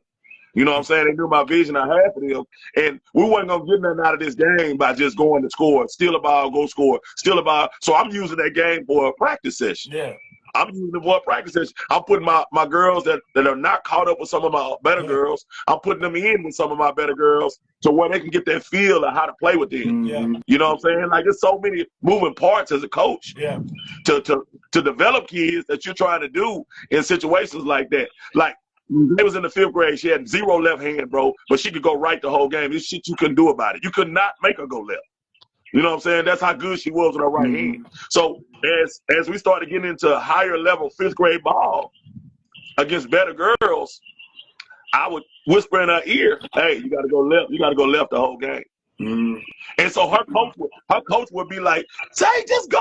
You know what I'm saying? They knew my vision I had for them. And we wasn't going to get nothing out of this game by just going to score. Steal a ball, go score. Steal a ball. So I'm using that game for a practice session. Yeah. I'm using it for a practice session. I'm putting my girls that are not caught up with some of my better girls, I'm putting them in with some of my better girls to where they can get that feel of how to play with them. Yeah. You know what I'm saying? Like, there's so many moving parts as a coach to develop kids that you're trying to do in situations like that. Like, they was in the 5th grade. She had 0 left hand, bro, but she could go right the whole game. This shit you couldn't do about it. You could not make her go left. You know what I'm saying? That's how good she was with her right hand. So as we started getting into higher level 5th grade ball against better girls, I would whisper in her ear, "Hey, you got to go left. You got to go left the whole game." And so her coach would be like, "Say, just go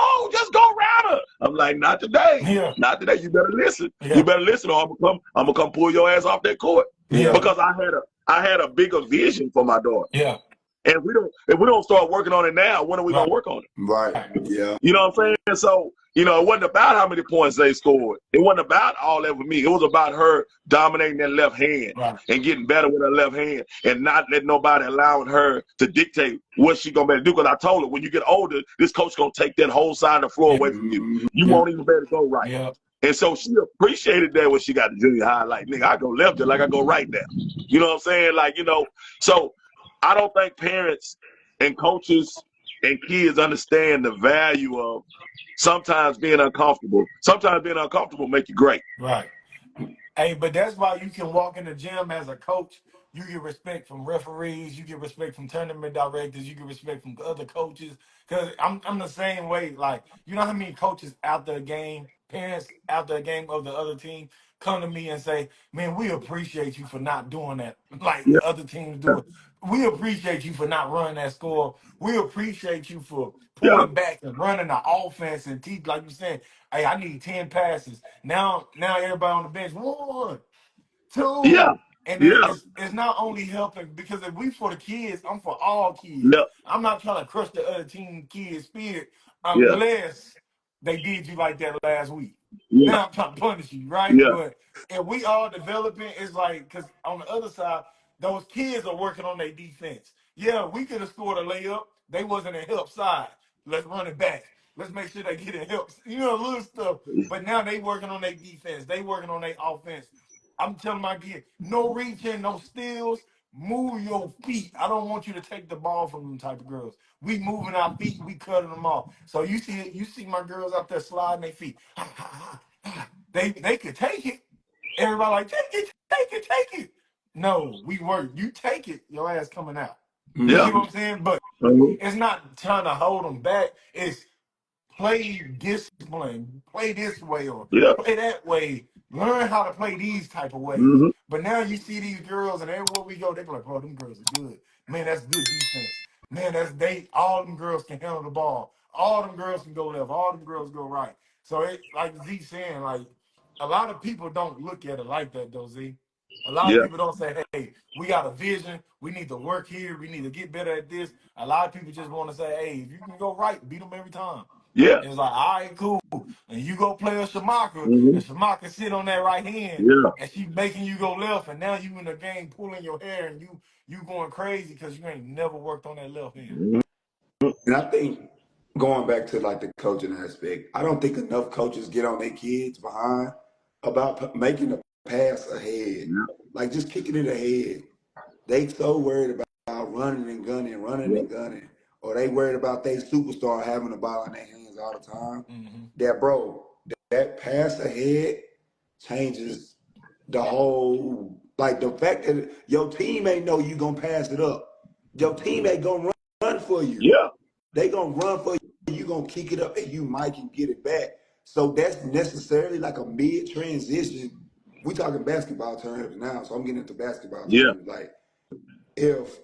around her." I'm like, "Not today, not today. You better listen. You better listen, or I'm gonna come pull your ass off that court." Because I had a bigger vision for my daughter. And if we don't start working on it now, when are we gonna work on it? Right. Yeah. You know what I'm saying? So, you know, it wasn't about how many points they scored. It wasn't about all that with me. It was about her dominating that left hand and getting better with her left hand and not letting nobody allowing her to dictate what she gonna be able to do. Because I told her, when you get older, this coach gonna take that whole side of the floor away from you. You won't even be able to go right. And so she appreciated that when she got to junior high. Like, nigga, I go left just like I go right now. You know what I'm saying? Like, you know, so I don't think parents and coaches and kids understand the value of sometimes being uncomfortable. Sometimes being uncomfortable make you great. Right. Hey, but that's why you can walk in the gym as a coach. You get respect from referees. You get respect from tournament directors. You get respect from other coaches. Because I'm the same way. Like, you know how many coaches out the game, parents out the game of the other team, come to me and say, "Man, we appreciate you for not doing that like Yeah. other teams do it. We appreciate you for not running that score. We appreciate you for Yeah. pulling back and running the offense and teach, like you said, hey, I need 10 passes. Now everybody on the bench, 1, 2. Yeah. And then Yeah. it's not only helping, because if we for the kids, I'm for all kids. Yeah. I'm not trying to crush the other team kids' spirit Yeah. unless they did you like that last week. Yeah. Now I'm trying to punish you, right? Yeah. But if we all developing, it's like, because on the other side, those kids are working on their defense. Yeah, we could have scored a layup. They wasn't in help side. Let's run it back. Let's make sure they get in help. You know, little stuff. But now they working on their defense. They working on their offense. I'm telling my kid, no reaching, no steals. Move your feet. I don't want you to take the ball from them type of girls. We moving our feet, we cutting them off. So you see my girls out there sliding their feet. They could take it. Everybody like, take it. No, we work. You take it, your ass coming out. You Yeah. see what I'm saying? But it's not trying to hold them back. It's play discipline, play this way or Yeah. play that way. Learn how to play these type of ways. Mm-hmm. But now you see these girls, and everywhere we go, they be like, "Bro, them girls are good. Man, that's good defense. Man, all them girls can handle the ball. All them girls can go left. All them girls go right." So it, like Z saying, like, a lot of people don't look at it like that, though, Z. A lot of Yeah. people don't say, "Hey, we got a vision. We need to work here. We need to get better at this." A lot of people just want to say, "Hey, if you can go right, beat them every time." Yeah. It's like, all right, cool. And you go play a Shamaka, Mm-hmm. and Shamaka sit on that right hand, Yeah. and she making you go left, and now you in the game pulling your hair, and you going crazy because you ain't never worked on that left hand. Mm-hmm. And I think going back to like the coaching aspect, I don't think enough coaches get on their kids behind about making a pass ahead, Yeah. like just kicking it ahead. They so worried about running and Yeah. gunning, or they worried about their superstar having the ball in their hands all the time. Mm-hmm. That bro, that pass ahead changes the whole, like the fact that your teammate know you gonna pass it up. Your teammate gonna run for you. Yeah. They gonna run for you. You gonna kick it up, and you might can get it back. So that's necessarily like a mid transition. We talking basketball terms now, so I'm getting into basketball Yeah. terms. Like if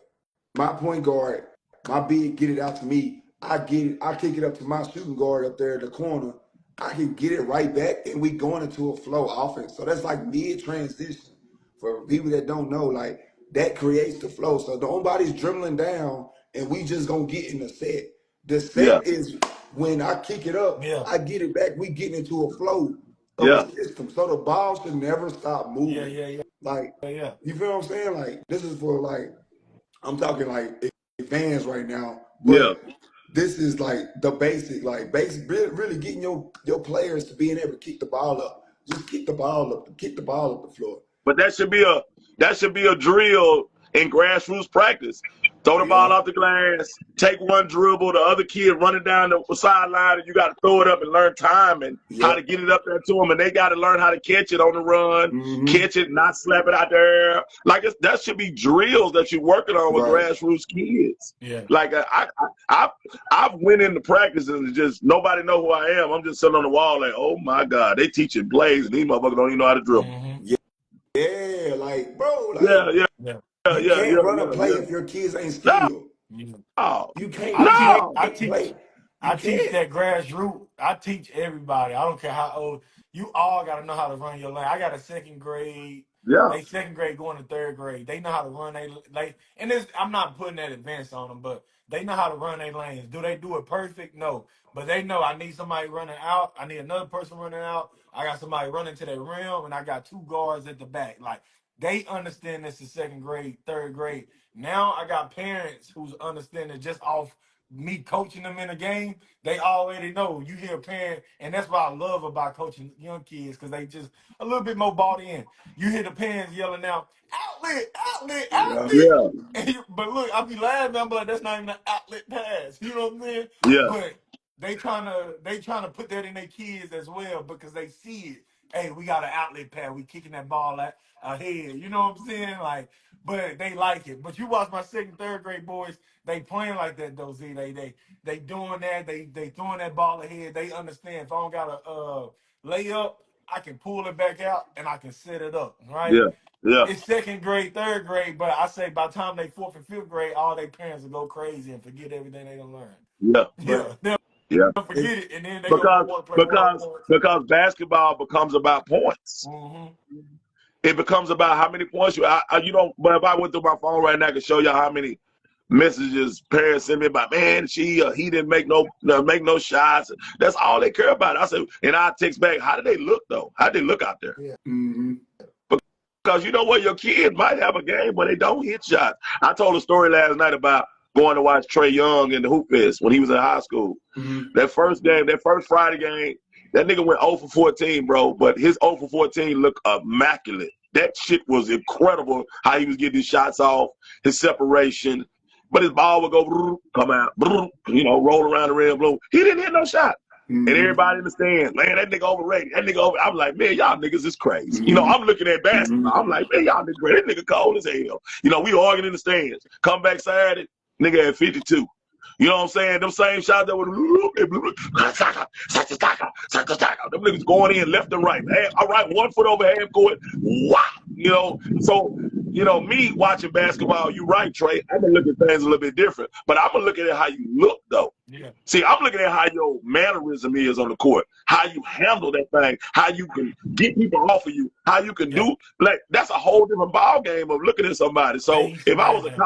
my point guard, my big get it out to me, I kick it up to my shooting guard up there in the corner. I can get it right back, and we going into a flow offense. So that's like mid transition for people that don't know, like that creates the flow. So nobody's dribbling down and we just gonna get in the set. The Yeah. set is when I kick it up, Yeah. I get it back, we get into a flow of Yeah. a system. So the ball should never stop Yeah, moving. yeah, yeah, Like, yeah. you feel what I'm saying? Like, this is for like, I'm talking like advanced right now, Yeah. but this is like the basic, really getting your players to being able to kick the ball up. Just kick the ball up, kick the ball up the floor. But that should be a drill in grassroots practice. Throw the ball Yeah, off the glass, take one dribble, the other kid running down the sideline, and you got to throw it up and learn time and how yeah. to get it up there to them. And they got to learn how to catch it on the run, Mm-hmm. catch it, not slap it out there. Like that should be drills that you're working on with Right. grassroots kids. Yeah. Like I've went into practice and just nobody know who I am. I'm just sitting on the wall like, oh my God, they teaching plays and these motherfuckers don't even know how to dribble. Mm-hmm. Yeah, like, bro, like, Yeah, yeah, Yeah. yeah, you yeah, can't yeah, run a yeah, play yeah. if your kids ain't No, skilled. Yeah. You I can't teach, no. run I a teach, play. You I teach can't. that grassroots. I teach everybody. I don't care how old. You all got to know how to run your lane. I got a second grade. Yeah, They second grade going to third grade. They know how to run and this. I'm not putting that advance on them, but they know how to run their lanes. Do they do it perfect? No, but they know I need somebody running out. I need another person running out. I got somebody running to their rim, and I got two guards at the back. Like they understand this is second grade, third grade. Now I got parents who's understanding just off me coaching them in a game. They already know. You hear a parent, and that's what I love about coaching young kids because they just a little bit more bought in. You hear the parents yelling out, outlet, outlet, Yeah. outlet. yeah, But look, I be laughing. I'm like, that's not even an outlet pass. You know what I'm saying? yeah, But they trying to put that in their kids as well because they see it. Hey, we got an outlet pass. We kicking that ball ahead. You know what I'm saying? Like, but they like it. But you watch my second, third grade boys. They playing like that though. Z. They doing that. They throwing that ball ahead. They understand. If I don't got a lay up, I can pull it back out and I can set it up. Right? yeah, yeah, It's second grade, third grade, but I say by the time they fourth and fifth grade, all their parents will go crazy and forget everything they done learned. yeah, Yeah, But they'll yeah. it, forget it, and then they gonna go Because want to play one on because one. because basketball becomes about points. Mm-hmm. It becomes about how many points you don't. But if I went through my phone right now, I could show you how many messages parents send me about, man, he didn't make no shots. That's all they care about. I said, and I text back, how did they look though? How did they look out there? Yeah. mm-hmm. Because you know what, your kid might have a game where they don't hit shots. I told a story last night about going to watch Trey Young in the Hoop Fest when he was in high school. Mm-hmm. That first game, that first Friday game, that nigga went 0 for 14, bro. But his 0 for 14 looked immaculate. That shit was incredible how he was getting his shots off, his separation. But his ball would go, come out, roll around the rim, blow. He didn't hit no shot. And Mm-hmm. everybody in the stands, man, that nigga overrated. That nigga over. I'm like, man, y'all niggas is crazy. Mm-hmm. I'm looking at Mm-hmm. basketball. I'm like, man, y'all niggas great. That nigga cold as hell. We arguing in the stands. Come back Saturday, nigga at 52. You know what I'm saying? Them same shots that would them niggas going in left and right. All right, 1 foot over half court. Wow. So, me watching basketball, you right, Trey. I'm gonna look at things a little bit different. But I'm gonna look at it how you look though. Yeah. See, I'm looking at how your mannerism is on the court, how you handle that thing, how you can get people off of you, how you can Yeah. do that's a whole different ball game of looking at somebody. So Face if I was a man.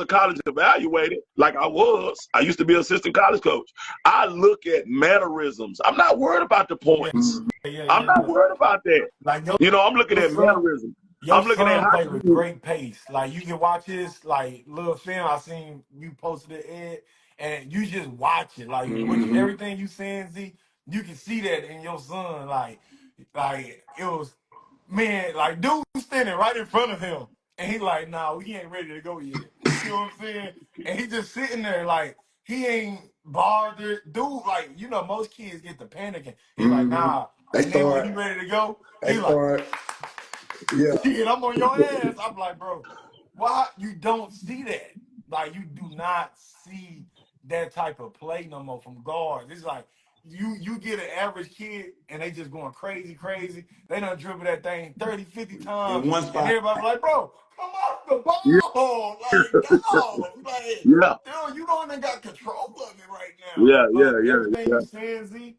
college evaluator, like I used to be assistant college coach. I look at mannerisms. I'm not worried about the points. Yeah. I'm not worried about that. Like I'm looking your at son, mannerisms. your I'm looking at son how play with you. great pace. Like you can watch his little film. I seen you posted it, Ed, and you just watch it. Like Mm-hmm. everything you saying, Z, you can see that in your son. Like it was, man. Like dude standing right in front of him, and he like, nah, we ain't ready to go yet. You know what I'm saying? And he just sitting there like he ain't bothered. Dude, like most kids get to panicking. He like, Mm-hmm. nah. They And then when he start. ready to go, They he like, start. Yeah. shit, I'm on your ass. I'm like, bro, why you don't see that? Like, you do not see that type of play no more from guards. It's like you get an average kid and they just going crazy, crazy. They done dribble that thing 30, 50 In times, one and spot. everybody like, bro, come off the Yeah, ball. Like, no. Like, yeah, dude, you don't even got control of it right now. yeah, yeah, But yeah, everything yeah. you saying, Z,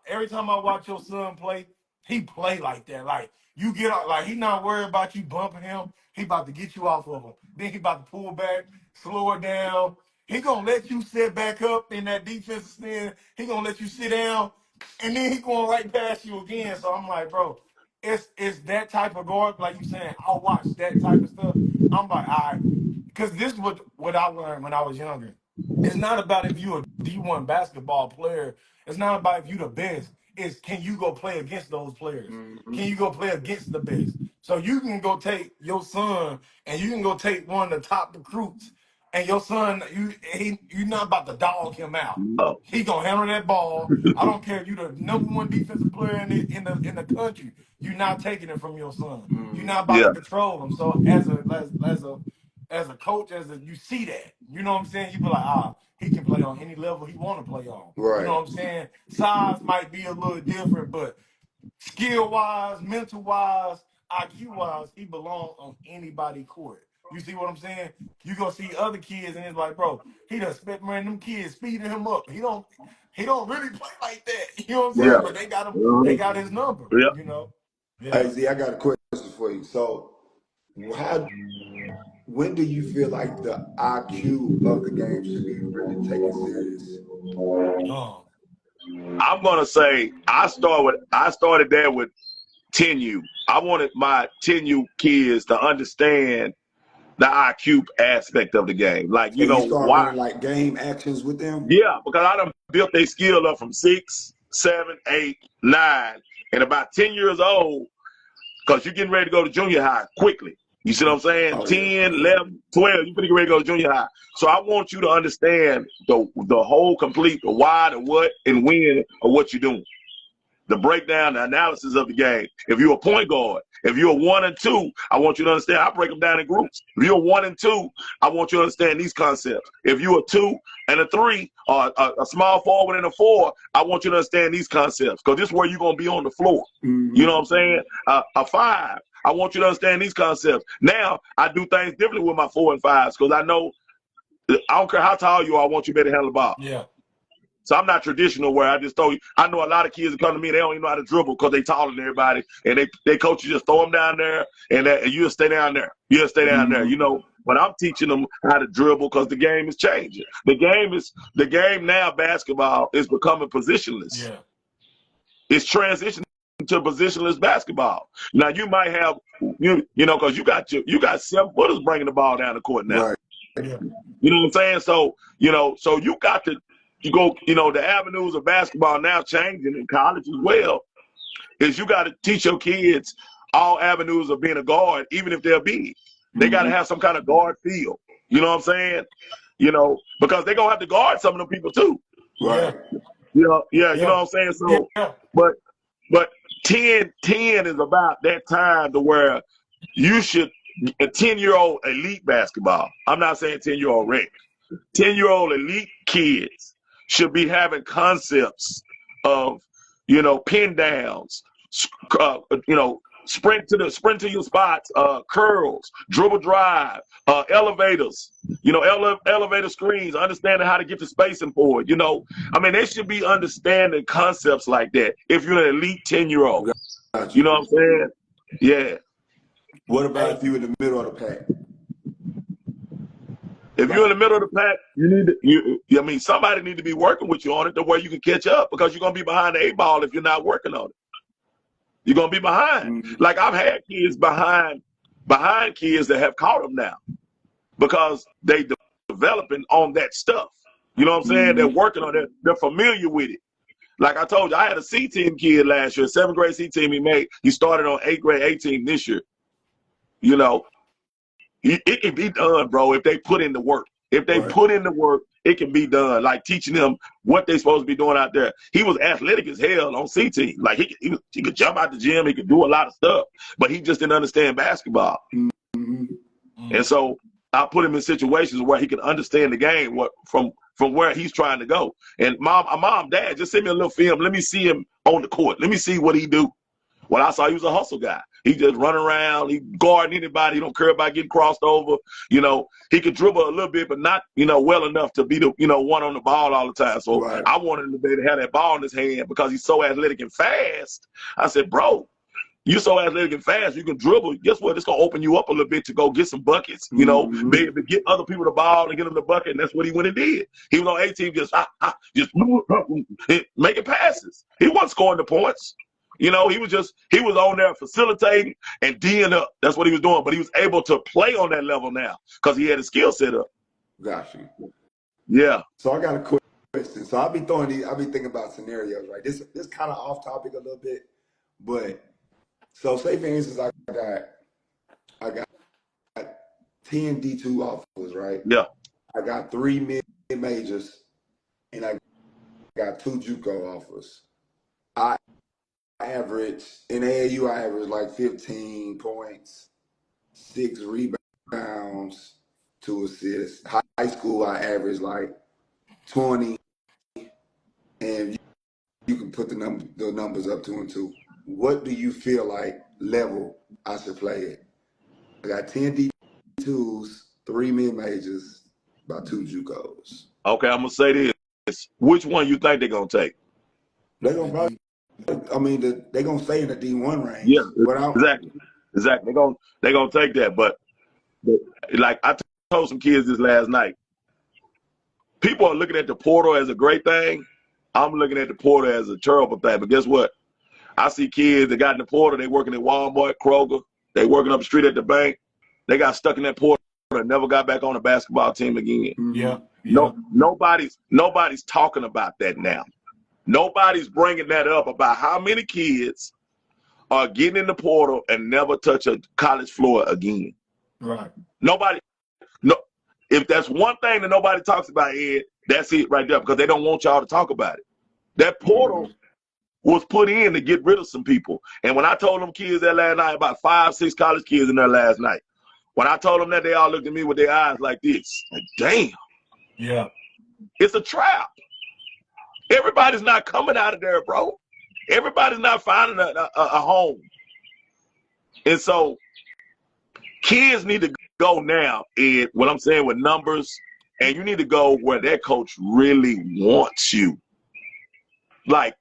every time I watch your son play, he play like that. Like you get out, like he not worried about you bumping him. He about to get you off of him. Then he about to pull back, slow it down. He gonna let you sit back up in that defensive stand. He gonna let you sit down, and then he going right past you again. So I'm like, bro, it's that type of guard, like you saying. I'll watch that type of stuff. I'm like, all right, because this is what I learned when I was younger. It's not about if you a D1 basketball player. It's not about if you the best. It's can you go play against those players? Can you go play against the best? So you can go take your son and you can go take one of the top recruits, and your son, you're not about to dog him out. No. He gonna handle that ball. I don't care if you the #1 defensive player in the country. You're not taking it from your son. You're not about Yeah. to control him. So as a coach, you see that. You know what I'm saying? You be like, he can play on any level he want to play on. Right. You know what I'm saying? Size might be a little different, but skill-wise, mental-wise, IQ-wise, he belongs on anybody's court. You see what I'm saying? You gonna see other kids, and it's like, bro, he done spent man, them kids speeding him up. He don't really play like that. You know what I'm saying? Yeah. But they got his number. Yeah. You know? Hey, Yeah. Z, I got a question for you. So, when do you feel like the IQ of the game should be really taken serious? I'm gonna say I started there with 10U. I wanted my 10U kids to understand the IQ aspect of the game. Like, So you start why? running like game actions with them? Yeah, because I done built their skill up from 6, 7, 8, 9, and about 10 years old, because you're getting ready to go to junior high quickly. You see what I'm saying? Oh, 10, yeah. 11, 12, you're going to get ready to go to junior high. So I want you to understand the whole complete, the why, the what, and when of what you're doing. The breakdown, the analysis of the game. If you're a point guard, if you're a 1 and 2, I want you to understand. I break them down in groups. If you're a 1 and 2, I want you to understand these concepts. If you're a 2 and a 3, or a small forward and a 4, I want you to understand these concepts, because this is where you're going to be on the floor. Mm-hmm. You know what I'm saying? A 5, I want you to understand these concepts. Now, I do things differently with my 4 and 5s, because I know, I don't care how tall you are, I want you to be able to handle the ball. Yeah. So I'm not traditional where I just throw you. I know a lot of kids that come to me, they don't even know how to dribble because they taller than everybody. And they coach you just throw them down there and you'll stay down there. You'll stay down there, But I'm teaching them how to dribble because the game is changing. The game now, basketball, is becoming positionless. Yeah. It's transitioning to positionless basketball. Now you might have, because you got 7-footers bringing the ball down the court now. Right. Yeah. You know what I'm saying? So, so you got to, the avenues of basketball now changing in college as well, is you got to teach your kids all avenues of being a guard, even if they're big. They got to have some kind of guard feel. You know what I'm saying? Because they're going to have to guard some of them people too. Right. You know what I'm saying? So, but 10 is about that time to where you should, a 10-year-old elite basketball. I'm not saying 10-year-old rec. 10-year-old elite kids should be having concepts of, pin downs, sprint to your spots, curls, dribble drive, elevators, elevator screens, understanding how to get the spacing for it. They should be understanding concepts like that if you're an elite 10-year-old. Gotcha. You know what I'm saying? Yeah. What about if you're in the middle of the pack? If you're in the middle of the pack, somebody need to be working with you on it to where you can catch up, because you're going to be behind the 8 ball if you're not working on it. You're going to be behind. Mm-hmm. Like I've had kids behind kids that have caught them now because they developing on that stuff. You know what I'm saying? Mm-hmm. They're working on it. They're familiar with it. Like I told you, I had a C team kid last year, 7th grade C team he started on 8th grade A team this year. It can be done, bro, if they put in the work. If they put in the work, it can be done. Like teaching them what they're supposed to be doing out there. He was athletic as hell on C team. Like he could jump out the gym. He could do a lot of stuff, but he just didn't understand basketball. Mm-hmm. And so I put him in situations where he could understand the game from where he's trying to go. And mom, dad, just send me a little film. Let me see him on the court. Let me see what he do. Well, I saw he was a hustle guy. He just run around. He guarding anybody. He don't care about getting crossed over. You know, he could dribble a little bit, but not, you know, well enough to be the, you know, one on the ball all the time. So Right. I wanted him to be able to have that ball in his hand because he's so athletic and fast. I said, bro, you so athletic and fast, you can dribble. Guess what? It's going to open you up a little bit to go get some buckets, you know, be able to get other people the ball and get them the bucket. And that's what he went and did. He was on 18, just making passes. He wasn't scoring the points. You know, he was on there facilitating and D'ing up. That's what he was doing. But he was able to play on that level now because he had a skill set up. Got you. Yeah. So I got a question. So I'll be thinking about scenarios, right? This kind of off topic a little bit, but so say for instance, I got 10 D2 offers, right? Yeah. I got 3 mid majors, and I got 2 JUCO offers. I average in AAU. I average like 15 points, 6 rebounds, 2 assists. High school, I average like 20, and you can put the numbers up 2 and 2. What do you feel like level I should play at? I got 10 D2s, 3 mid majors, about 2 JUCOs. Okay, I'm gonna say this. Which one you think they're gonna take? They're gonna probably, they're gonna stay in the D1 range. Yeah, But exactly. They're gonna take that. But like I told some kids this last night, people are looking at the portal as a great thing. I'm looking at the portal as a terrible thing. But guess what? I see kids that got in the portal. They working at Walmart, Kroger. They working up the street at the bank. They got stuck in that portal and never got back on the basketball team again. Yeah. No, nobody's talking about that now. Nobody's bringing that up about how many kids are getting in the portal and never touch a college floor again. Right. Nobody. No. If that's one thing that nobody talks about, Ed, that's it right there, because they don't want y'all to talk about it. That portal was put in to get rid of some people. And when I told them kids that last night, about 5, 6 college kids in there last night, when I told them that, they all looked at me with their eyes like this. Like, damn. Yeah. It's a trap. Everybody's not coming out of there, bro. Everybody's not finding a home. And so kids need to go now, Ed, what I'm saying with numbers, and you need to go where that coach really wants you. Like,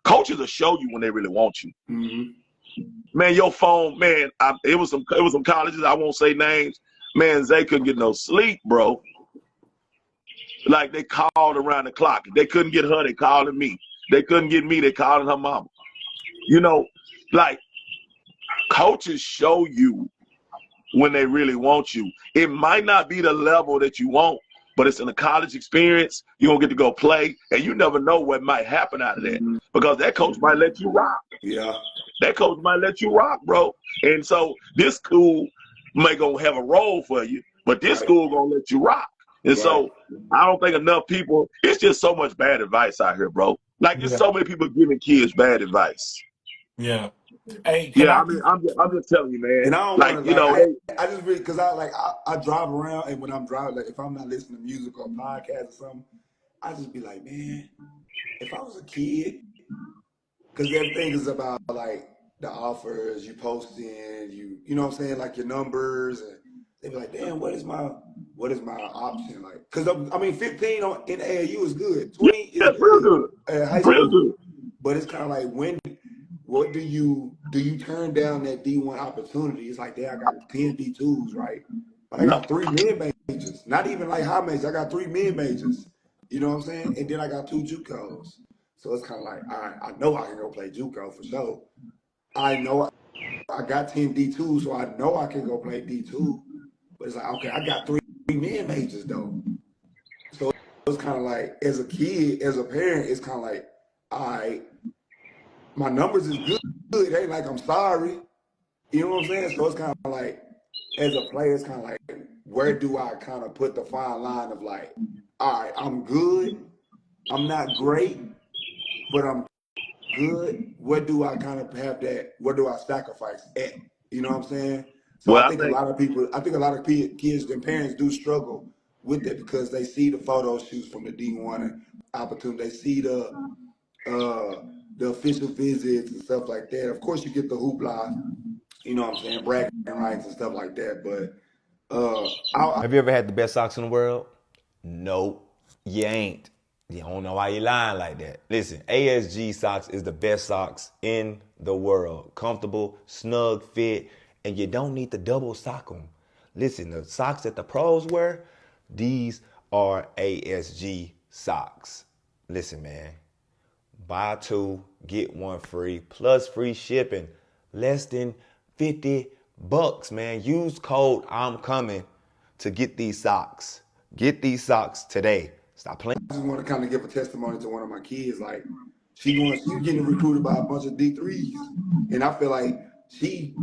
coaches will show you when they really want you. Man, your phone, man, it was some colleges, I won't say names. Man, Zay couldn't get no sleep, bro. Like, they called around the clock. If they couldn't get her, they calling me. They couldn't get me, they calling her mama. You know, like, coaches show you when they really want you. It might not be the level that you want, but it's in a college experience. You're going to get to go play, and you never know what might happen out of that, because that coach might let you rock. Yeah. That coach might let you rock, bro. And so this school may gonna have a role for you, but this school gonna let you rock. And so I don't think enough people, it's just so much bad advice out here, bro. Like, there's so many people giving kids bad advice. Yeah. Hey, I'm just telling you, man. And I don't like, want you to, know, I just really, because I drive around, and when I'm driving, like, if I'm not listening to music or podcast or something, I just be like, man, if I was a kid, because everything is about like the offers you posting, you know what I'm saying, like your numbers, and they be like, damn, what is my option like? Because I mean, 15 in AAU is good, 20 is real good, high school, real good. But it's kind of like, what do you turn down that D1 opportunity? It's like, damn, I got 10 D2s, right? But I got 3 mid majors, not even like high majors. I got 3 mid majors. You know what I'm saying? And then I got 2 JUCOs. So it's kind of like, I know I can go play JUCO for sure. I know I got 10 D2s, so I know I can go play D2. But it's like, okay, I got 3 mid majors though. So it's kind of like, as a kid, as a parent, it's kind of like, all right, my numbers is good. It ain't like I'm sorry. You know what I'm saying? So it's kind of like, as a player, it's kind of like, where do I kind of put the fine line of like, all right, I'm good. I'm not great, but I'm good. Where do I kind of have that? Where do I sacrifice at? You know what I'm saying? So I think a lot of kids and parents do struggle with it, because they see the photo shoots from the D1 and opportunity. They see the official visits and stuff like that. Of course, you get the hoopla you know what I'm saying, bragging rights and stuff like that. But Have you ever had the best socks in the world? Nope, you ain't. You don't know why you lying like that. Listen, ASG socks is the best socks in the world. Comfortable, snug fit, and you don't need to double sock them. Listen, the socks that the pros wear, these are ASG socks. Listen, man, buy two, get one free, plus free shipping. Less than $50, man. Use code I'm coming to get these socks. Get these socks today. Stop playing. I just want to kind of give a testimony to one of my kids. Like she's getting recruited by a bunch of D3s, and I feel like she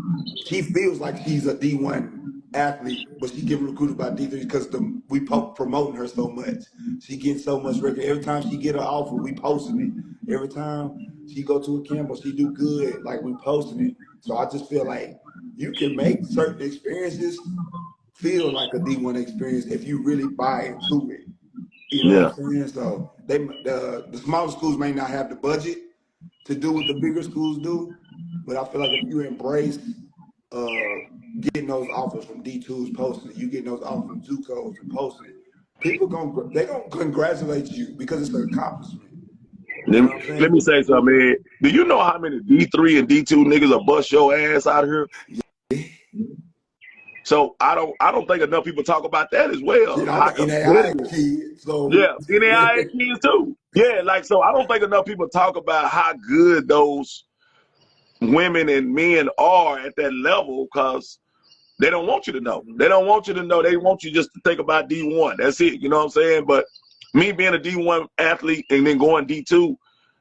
feels like she's a D1 athlete, but she getting recruited by D3s because we promoting her so much. She getting so much record. Every time she get an offer, we posting it. Every time she go to a camp or she do good, like we posting it. So I just feel like you can make certain experiences feel like a D1 experience if you really buy into it. You know what I'm saying? So the smaller schools may not have the budget to do what the bigger schools do, but I feel like if you embrace getting those offers from D2s posting it, you getting those offers from JUCOs and posting it, people they gonna congratulate you because it's an accomplishment. You know what I'm saying? Let me say something, man. Do you know how many D3 and D2 niggas will bust your ass out here? Yeah. So I don't think enough people talk about that as well. Shit, I'm How an NAI competitive. kid, so Yeah, NAIA kids too. Yeah, like so I don't think enough people talk about how good those women and men are at that level because they don't want you to know. They don't want you to know. They want you just to think about D1. That's it. You know what I'm saying? But me being a D1 athlete and then going D2,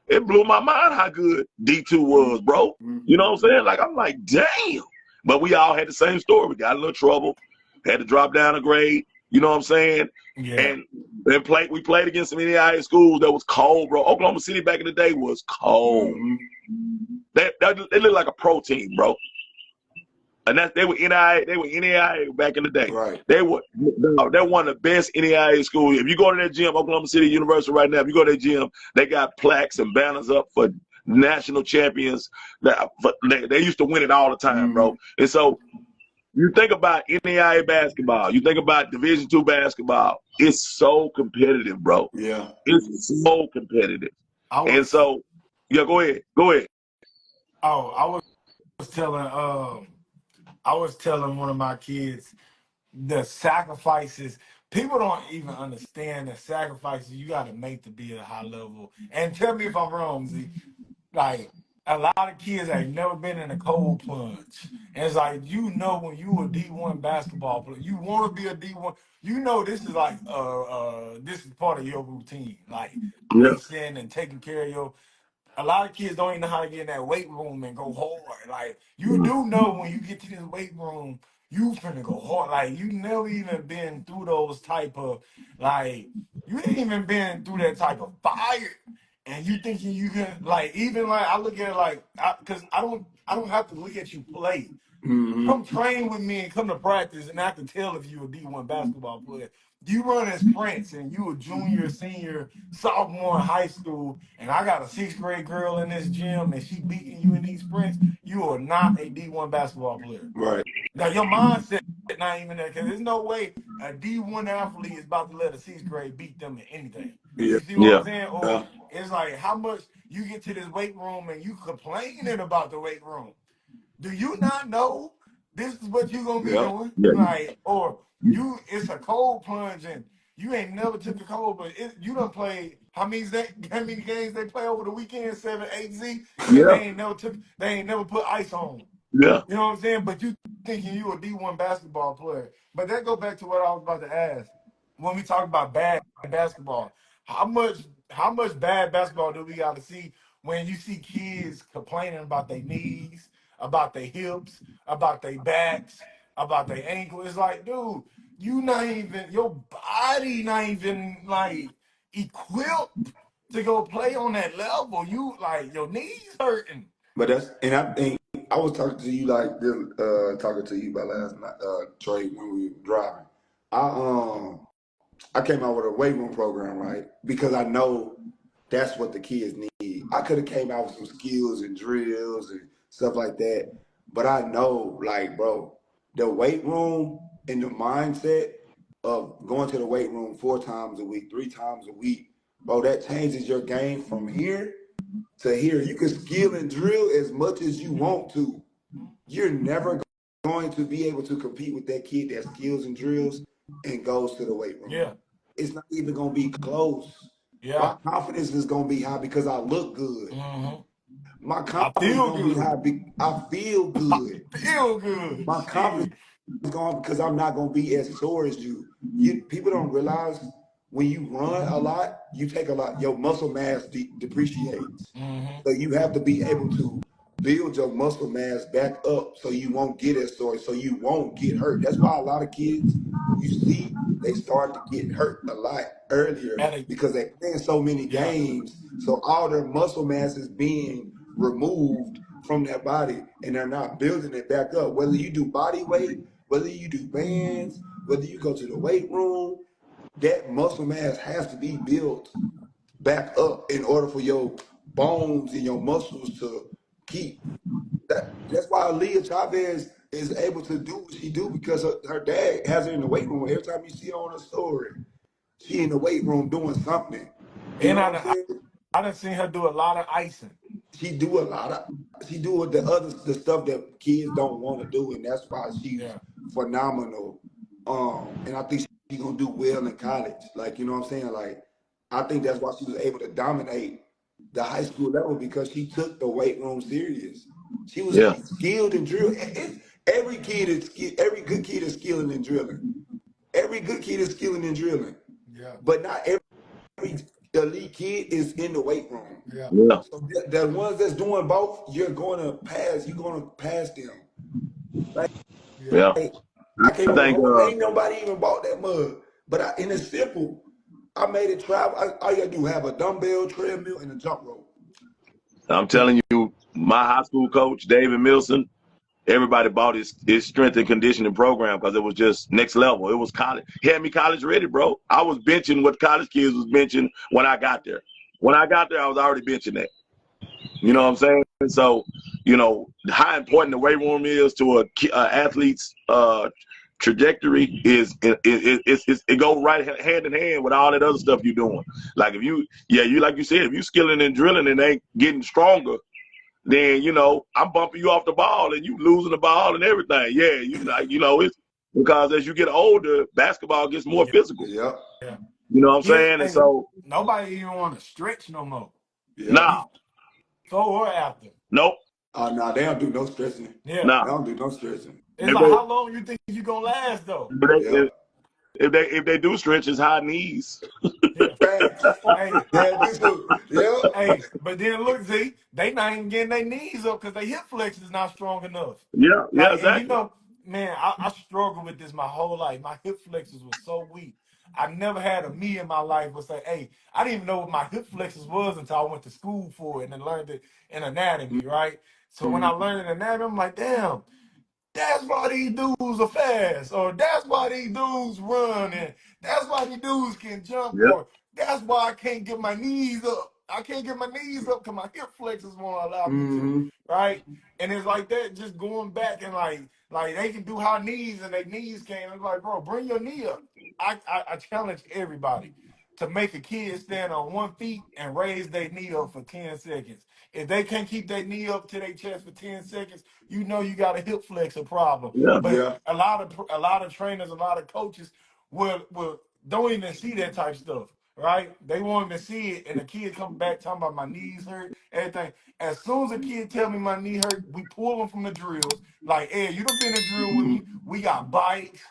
it blew my mind how good D2 was, bro. You know what I'm saying? Like, I'm like, damn. But we all had the same story. We got a little trouble, had to drop down a grade. You know what I'm saying? Yeah. And we played against some NAIA schools that was cold, bro. Oklahoma City back in the day was cold. They looked like a pro team, bro. And they were NAIA back in the day. right. They're one of the best NAIA schools. If you go to that gym, Oklahoma City University right now, if you go to that gym, they got plaques and banners up for national champions. They used to win it all the time, bro. And so you think about NAIA basketball, you think about Division II basketball. It's so competitive, bro. Yeah. It's so competitive. And so, yeah, go ahead. Oh, I was telling one of my kids the sacrifices. People don't even understand the sacrifices you got to make to be at a high level. And tell me if I'm wrong, Z. Like a lot of kids have never been in a cold plunge. And it's like, when you a D1 basketball player, you want to be a D1. You know this is like this is part of your routine. Like Yeah. icing and taking care of your. A lot of kids don't even know how to get in that weight room and go hard. Like you do know when you get to this weight room, you finna go hard. Like you never even been through those type of like you ain't even been through that type of fire. And you thinking you can like even like I look at it like because I don't have to look at you play. Come train with me and come to practice, and I can tell if you're a D1 basketball player. You run as sprints, and you a junior, senior, sophomore in high school, and I got a sixth grade girl in this gym, and she beating you in these sprints. You are not a D1 basketball player. Right. Now your mindset not even there, because there's no way a D1 athlete is about to let a sixth grade beat them in anything. Yeah. You see what Yeah. I'm saying? Or it's like how much you get to this weight room and you complaining about the weight room. Do you not know this is what you're gonna be doing? Yeah. Like, or it's a cold plunge and you ain't never took a cold, but you done played how many games they play over the weekend, 7, 8 Z, and Yeah. they ain't never put ice on. Yeah. You know what I'm saying? But you thinking you a D1 basketball player. But that go back to what I was about to ask. When we talk about bad basketball, how much bad basketball do we got to see when you see kids complaining about their knees, about their hips, about their backs, about their ankles? It's like, dude, your body not even like equipped to go play on that level. You like your knees hurting. But I think I was talking to you like this, talking to you about last night, Trey, when we were driving. I came out with a weight room program, right? Because I know that's what the kids need. I could have came out with some skills and drills and stuff like that, But I know, like, bro, the weight room and the mindset of going to the weight room 4 times a week, 3 times a week, bro, that changes your game from here to here. You can skill and drill as much as you want to. You're never going to be able to compete with that kid that skills and drills and goes to the weight room. Yeah. It's not even going to be close. Yeah. My confidence is going to be high because I look good. Mm-hmm. My I confidence is feel going to be high. good. I feel good. Feel good. My confidence Shit. is gone because I'm not going to be as sore as you. People don't realize when you run a lot, you take a lot. Your muscle mass depreciates. Mm-hmm. So you have to be able to build your muscle mass back up so you won't get as sore, so you won't get hurt. That's why a lot of kids you see they start to get hurt a lot earlier because they're playing so many Yeah. games. So all their muscle mass is being removed from their body and they're not building it back up. Whether you do body weight, whether you do bands, whether you go to the weight room, that muscle mass has to be built back up in order for your bones and your muscles to keep. That's why Aaliyah Chavez is able to do what she do because her dad has her in the weight room. Every time you see her on a story, she in the weight room doing something. You And know what I'm saying? I done seen her do a lot of icing. She do a lot of she do the stuff that kids don't want to do, and that's why she's Yeah. phenomenal. And I think she's gonna do well in college. Like, you know what I'm saying? Like, I think that's why she was able to dominate the high school level because she took the weight room serious. She was Yeah. skilled in drill. Every kid is every good kid is skilled in drilling. Every good kid is skilled in drilling, Yeah. but not every elite kid is in the weight room. Yeah. Yeah. So the ones that's doing both, you're gonna pass. You're gonna pass them. Like, Yeah. Yeah. I can't I think remember. Ain't nobody even bought that mug. But and it's simple. I made it travel. All you gotta do have a dumbbell, treadmill, and a jump rope. I'm telling you, my high school coach, David Milson, everybody bought his strength and conditioning program because it was just next level. It was college. He had me college ready, bro. I was benching what college kids was benching when I got there. When I got there, I was already benching that. You know what I'm saying? So, how important the weight room is to a athlete's trajectory is it goes right hand in hand with all that other stuff you're doing. Like if you like you said, if you skilling and drilling and ain't getting stronger, then I'm bumping you off the ball and you losing the ball and everything. Yeah, it's because as you get older, basketball gets more physical. Yep. Yeah. You know what I'm Kids, saying? And so, nobody even want to stretch no more. Yep. nah, Before or after. nope, Oh no, they don't do no stretching. Yeah. nah. They don't do no stretching. It's If like, they how long you think you gonna last though? if Yep. they if they, if they do stretch, it's high knees. Yeah. Facts. Hey, Yeah, this too. Yep. hey, but then look, Z, they not even getting their knees up because their hip flex is not strong enough. Yeah, Like, and exactly. man, I struggled with this my whole life. My hip flexors was so weak. I never had a me in my life would say, hey, I didn't even know what my hip flexors was until I went to school for it and then learned it in anatomy, right? So when I learned anatomy, I'm like, damn, that's why these dudes are fast, or that's why these dudes run, and that's why these dudes can jump, Yep. or that's why I can't get my knees up. I can't get my knees up because my hip flexors won't allow me to, Mm-hmm. right? And it's like that, just going back and like they can do high knees and their knees can't. It's like, bro, bring your knee up. I challenge everybody to make a kid stand on 1 feet and raise their knee up for 10 seconds. If they can't keep their knee up to their chest for 10 seconds, you know you got a hip flexor problem. Yeah. But Yeah. a lot of trainers, a lot of coaches will don't even see that type stuff, right? They won't even see it, and the kid come back talking about my knees hurt, everything. As soon as a kid tell me my knee hurt, we pull them from the drills. Like, hey, you done been in drill with me. We got bikes.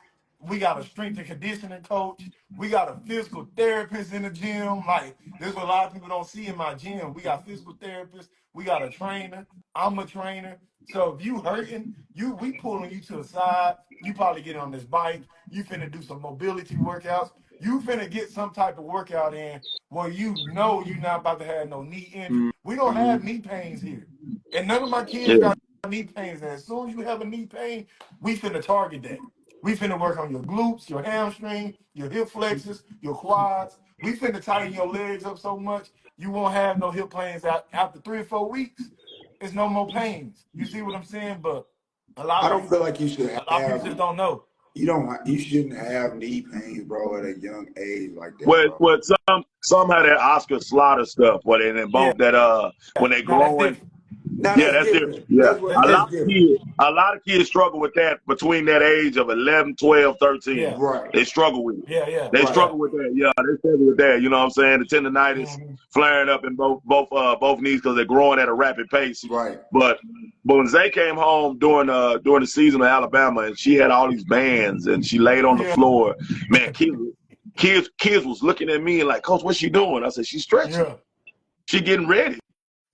We got a strength and conditioning coach. We got a physical therapist in the gym. Like, this is what a lot of people don't see in my gym. We got physical therapists. We got a trainer. I'm a trainer. So if you hurting, we pulling you to the side. You probably get on this bike. You finna do some mobility workouts. You finna get some type of workout in where you know you're not about to have no knee injury. We don't Mm-hmm. have knee pains here. And none of my kids Yeah. got knee pains. And as soon as you have a knee pain, we finna target that. We finna work on your glutes, your hamstring, your hip flexors, your quads. We finna tighten your legs up so much you won't have no hip pains after 3 or 4 weeks. It's no more pains. You see what I'm saying? But A lot I of don't feel people, like you should a lot of people have. just don't know. You shouldn't have knee pain, bro, at a young age like that, What bro. what some have that Oscar Slaughter stuff where they Yeah, invoke that when they no, that's growing. different. Now Yeah, that's that's different. different. Yeah. That's That's different. different. A lot of kids struggle with that between that age of 11, 12, 13. Yeah, Right. They struggle with it. yeah, They Right. yeah. struggle with that. Yeah, they struggle with that. You know what I'm saying? The tendonitis Mhm. flaring up in both knees because they're growing at a rapid pace. Right. But when Zay came home during the season of Alabama and she had all these bands and she laid on the Yeah, floor, man, kids was looking at me and like, Coach, what's she doing? I said, she's stretching. yeah, She getting ready.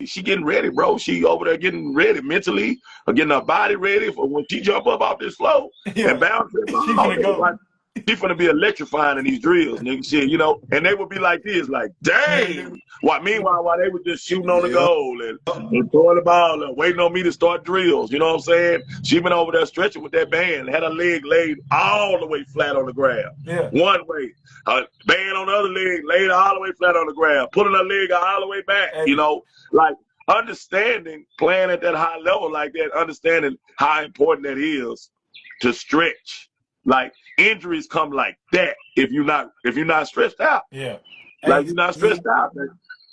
She getting ready, bro. She over there getting ready mentally, or getting her body ready for when she jump up off this floor and yeah. bounce that She ball. finna Nigga, go. like, she finna be electrifying in these drills, nigga. Shit, you know. And they would be like this, like, Yeah, yeah, dang. Meanwhile, while they were just shooting on the Yeah. goal and throwing the ball and waiting on me to start drills, you know what I'm saying? She been over there stretching with that band, had her leg laid all the way flat on the ground. yeah. One way. Her band on the other leg laid all the way flat on the ground, pulling her leg all the way back, you Hey, know. Like, understanding playing at that high level like that, understanding how important that is to stretch. Like injuries come like that if you're not stretched out. yeah. Like Hey, you're not see, stretched out. Man.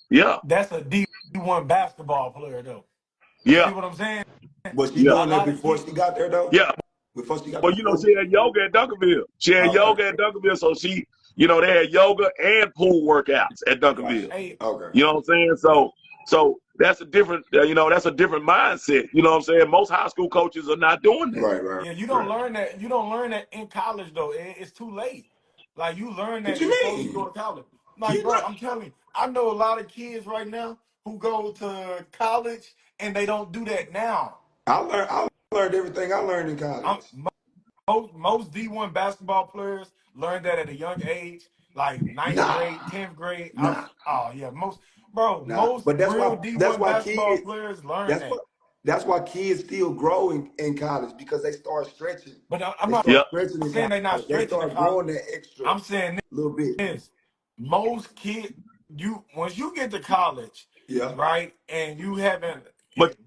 Yeah, that's a D1 basketball player though. You see yeah, what I'm saying? Was she yeah, A doing that lot of before kids. she got there though? yeah. Before she got Well, to you know, school? she had yoga at Duncanville. She had Okay. yoga at Duncanville, so they had yoga and pool workouts at Gotcha. Duncanville. Hey, Okay. You know what I'm saying? Yeah. So that's a different, that's a different mindset. You know what I'm saying? Most high school coaches are not doing that. Right, right, yeah, you don't right. learn that. You don't learn that in college though. It's too late. Like you learn What that you before you go mean? to college. Like, You bro, know, I'm telling you, I know a lot of kids right now who go to college and they don't do that now. I learned everything I learned in college. I'm most D1 basketball players learn that at a young age, like ninth Nah, grade, 10th grade. nah, Oh yeah, nah. most But real that's D1 why basketball kids players learn that's that. what that's why kids still grow in college because they start stretching. But I'm They not start Yeah. stretching in saying they're not college. They stretching in start college. growing that extra I'm saying little bit. this. Most kids, you once you get to college, Yeah. right, and you haven't, But,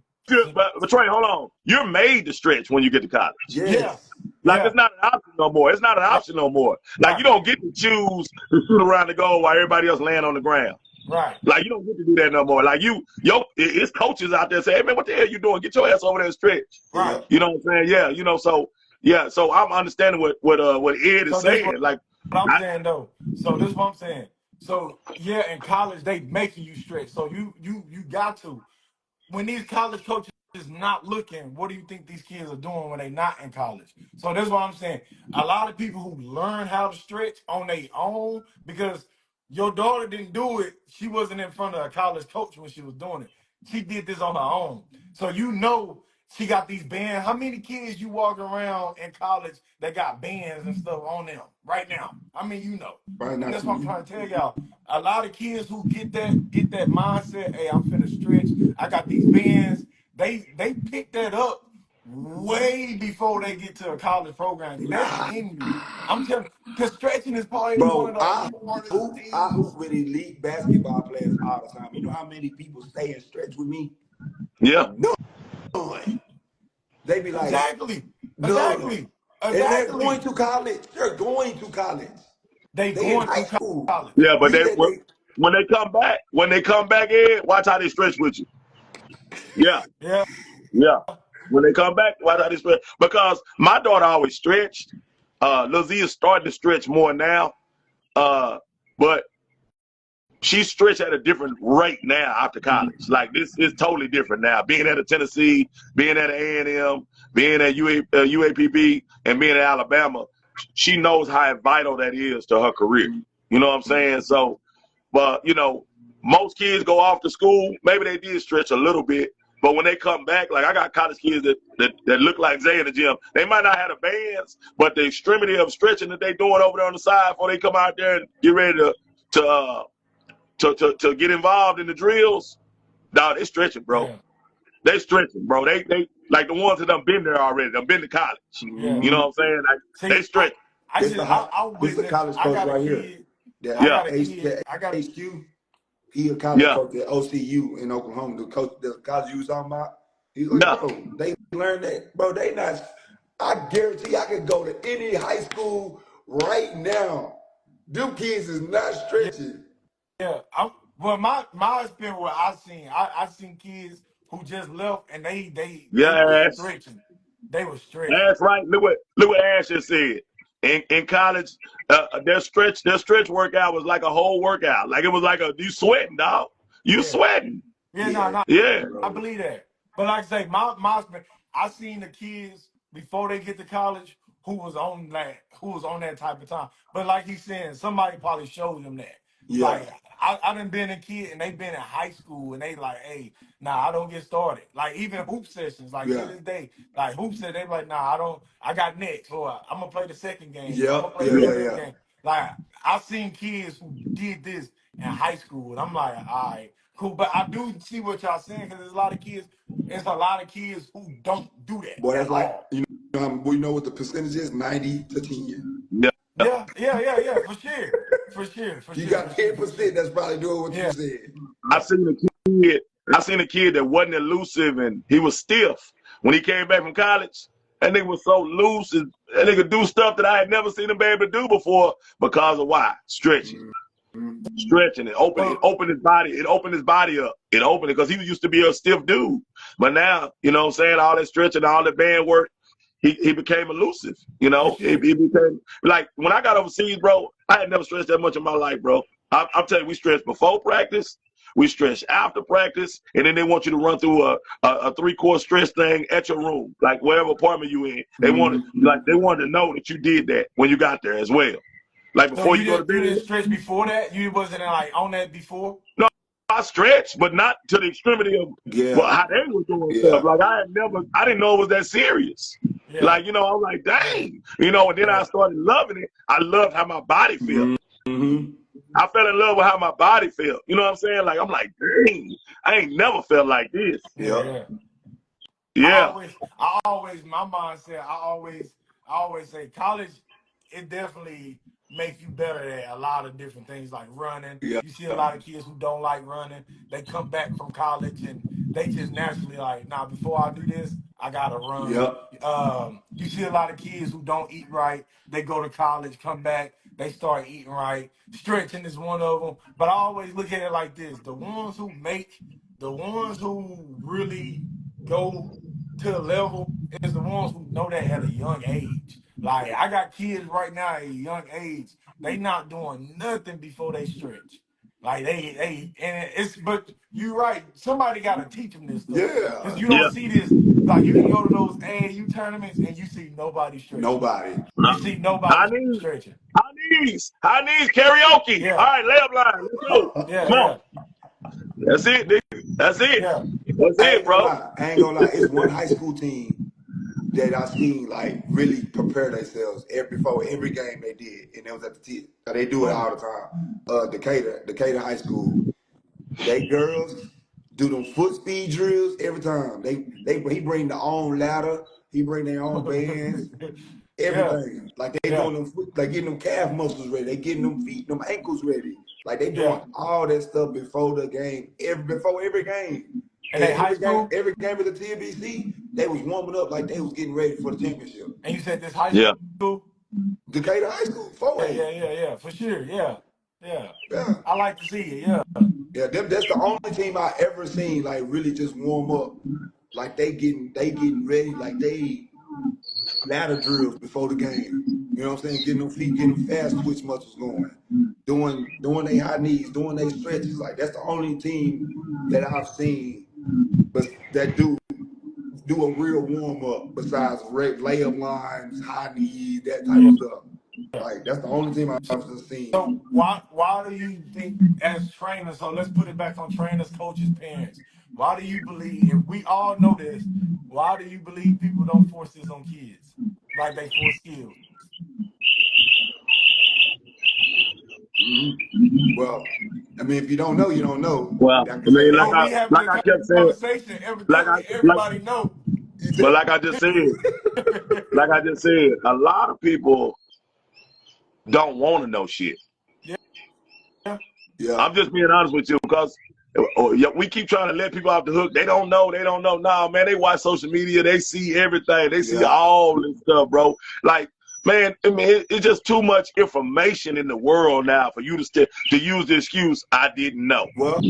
but Trey, hold on. You're made to stretch when you get to college. yeah, Yes. Like yeah, it's not an option no more. It's not an right, option no more. Like right, you don't get to choose to shoot around the goal while everybody else laying on the ground. right. Like you don't get to do that no more. Like it's coaches out there say, hey man, what the hell you doing? Get your ass over there and stretch. Yeah. You know what I'm saying? Yeah, so I'm understanding what Ed is So this saying. Like what I'm I, saying though. So this is what I'm saying. So yeah, in college they making you stretch. So you got to. When these college coaches is not looking, what do you think these kids are doing when they not in college? So that's what I'm saying. A lot of people who learn how to stretch on their own, because your daughter didn't do it. She wasn't in front of a college coach when she was doing it. She did this on her own. So you know she got these bands. How many kids you walk around in college that got bands and stuff on them right now? I mean, you know. Right And now. that's what I'm trying to tell y'all. A lot of kids who get that mindset, hey, I'm finna stretch. I got these bands. They pick that up way before they get to a college program. That's Nah. in you. I'm telling you, because stretching is probably one of Bro, the hardest I things. hoop with elite basketball players all the time. You know how many people stay and stretch with me? yeah, None. They be like, Exactly. none. Exactly. And they're going Exactly. to college. They're going to college. They They in going high to school. college. yeah. But You said they when they come back, Ed, watch how they stretch with you. Yeah, Yeah. yeah. When they come back, watch how they stretch. Because my daughter always stretched. Lil Z is starting to stretch more now. But she stretched at a different rate now after college. Like this is totally different now. Being at a Tennessee, being at A&M, being at UAPB, and being at Alabama, she knows how vital that is to her career. You know what I'm saying? So, but most kids go off to school. Maybe they did stretch a little bit, but when they come back, like I got college kids that look like Zay in the gym. They might not have the bands, but the extremity of stretching that they doing over there on the side before they come out there and get ready to get involved in the drills, dog, they stretching, bro. Yeah. They stretching, bro. They like the ones that done been there already. Done been to college. Yeah. You know mm-hmm. what I'm saying? Like they See, stretch. I This just the hot I this the witnessed. college coach right here. I The Yeah, got a H kid. the I got a HQ. He a college yeah, coach at OCU in Oklahoma. The coach the college you was talking about, He's like, Yeah. bro, they learn that, bro. They not. I guarantee I could go to any high school right now. Them kids is not Yeah, stretching. yeah. Well, my experience, what I seen kids who just left and they Yeah, was Ash. stretching. They was stretching. Ash, right. Look what Ash just said. In college, their stretch workout was like a whole workout. Like it was like you sweating, dog. You Yeah, sweating. yeah. No, Yeah, no. Yeah. I bro. believe that. But like I say, my I seen the kids before they get to college who was on that type of time. But like he's saying, somebody probably showed them that. Yeah, Like I done been a kid and they been in high school and they like, hey, nah, I don't get started. Like even hoop sessions, like to yeah, this day, like hoop sessions, they like, nah, I got next, or I'm gonna play the second game, or I'm yeah, gonna play yeah, the Yeah. yeah, third yeah. game. Like I seen kids who did this in high school, and I'm like, all right, cool. But I do see what y'all saying because there's a lot of kids. There's a lot of kids who don't do that Boy, at that's like all. we know what the percentage is: 90 to 10. Yeah. Yeah, yeah, yeah, yeah, for sure, You got for 10% sure. that's probably doing what you Yeah, said. I seen a kid. I seen a kid that wasn't elusive and he was stiff when he came back from college. That nigga was so loose and that nigga do stuff that I had never seen him be able to do before because of why? Stretching. Mhm. Stretching and it well, opened his body. It opened his body up. It opened it because he used to be a stiff dude. But now, you know what I'm saying, all that stretching, all that band work, he became elusive. You for know, he sure. became like when I got overseas, bro, I had never stretched that much in my life, bro. I'm telling you, we stretched before practice, we stretched after practice, and then they want you to run through a 3-course stretch thing at your room, like wherever apartment you in. They wanted to know that you did that when you got there as well. Like So before you go to you bed. didn't stretch before that. You wasn't like on that before. No, I stretched, but not to the extremity of Yeah, how they were doing stuff. yeah, Like I didn't know it was that serious. Yeah, Like, you know, I was like, yeah, dang, and then I yeah, started loving it. I loved how my body felt. mm-hmm. I fell in love with how my body felt. You know what I'm saying? Like, I'm like, dang, I ain't never felt like this. yeah, Yep, yeah. Yeah. My mindset, I always say college, it definitely makes you better at a lot of different things like running. yeah, You see a lot of kids who don't like running. They come back from college and they just naturally like, nah, before I do this, I gotta run. yep, You see a lot of kids who don't eat right. They go to college, come back, they start eating right. Stretching is one of them. But I always look at it like this: the ones who really go to the level is the ones who know that at a young age. Like I got kids right now at a young age, they not doing nothing before they stretch. Like and it's but you're right. Somebody got to teach them this stuff because yeah. you don't Yeah. see this. Like you can go to those AAU tournaments and you see nobody stretching. Nobody. You see nobody High knees, stretching. high knees, karaoke. All Yeah, right, layup line. Let's go. yeah, Come yeah, on. That's it, nigga. That's it. yeah. That's I it, ain't gonna bro. lie. I ain't gonna lie. It's one high school team that I seen like really prepare themselves before every game they did, and it was at the T. They do it Who? all the time. Decatur High School. They girls do them foot speed drills every time. He bring their own ladder. He bring their own bands. Yeah, Everything. Like they yeah, doing them foot, like getting them calf muscles ready. They getting them feet, them ankles ready. Like they yeah. doing all that stuff before the game, before every game. And And they high school. every game of the TBC, they was warming up like they was getting ready for the championship. And you said this high Yeah. school? Decatur High School, Yeah, 4A. yeah, yeah, yeah, for sure. Yeah, yeah. Yeah. I like to see it. Yeah, Yeah, that's the only team I ever seen like really just warm up. Like they getting ready, like they ladder drills before the game. You know what I'm saying? Getting them feet, getting them fast twitch muscles going, doing their high knees, doing their stretches. Like that's the only team that I've seen, but that do a real warm up besides layup lines, high knees, that type yeah. of stuff. Like that's the only team I've seen. So why do you think as trainers? So let's put it back on trainers, coaches, parents. Why do you believe? If we all know this, why do you believe people don't force this on kids like they force skills? Hmm. Well, I mean, if you don't know, you don't know. Well, I can I say mean, But that. we having like a I kept saying, conversation. like I Evidently, like, everybody know. You but said, like I just said, a lot of people don't want to know shit. Yeah, yeah, I'm just being honest with you because Yeah, we keep trying to let people off the hook. They don't know. They don't know. Nah, man, they watch social media. They see everything. They see Yeah. all this stuff, bro. Like, man, I mean, it's just too much information in the world now for you to use the excuse, I didn't know. Well,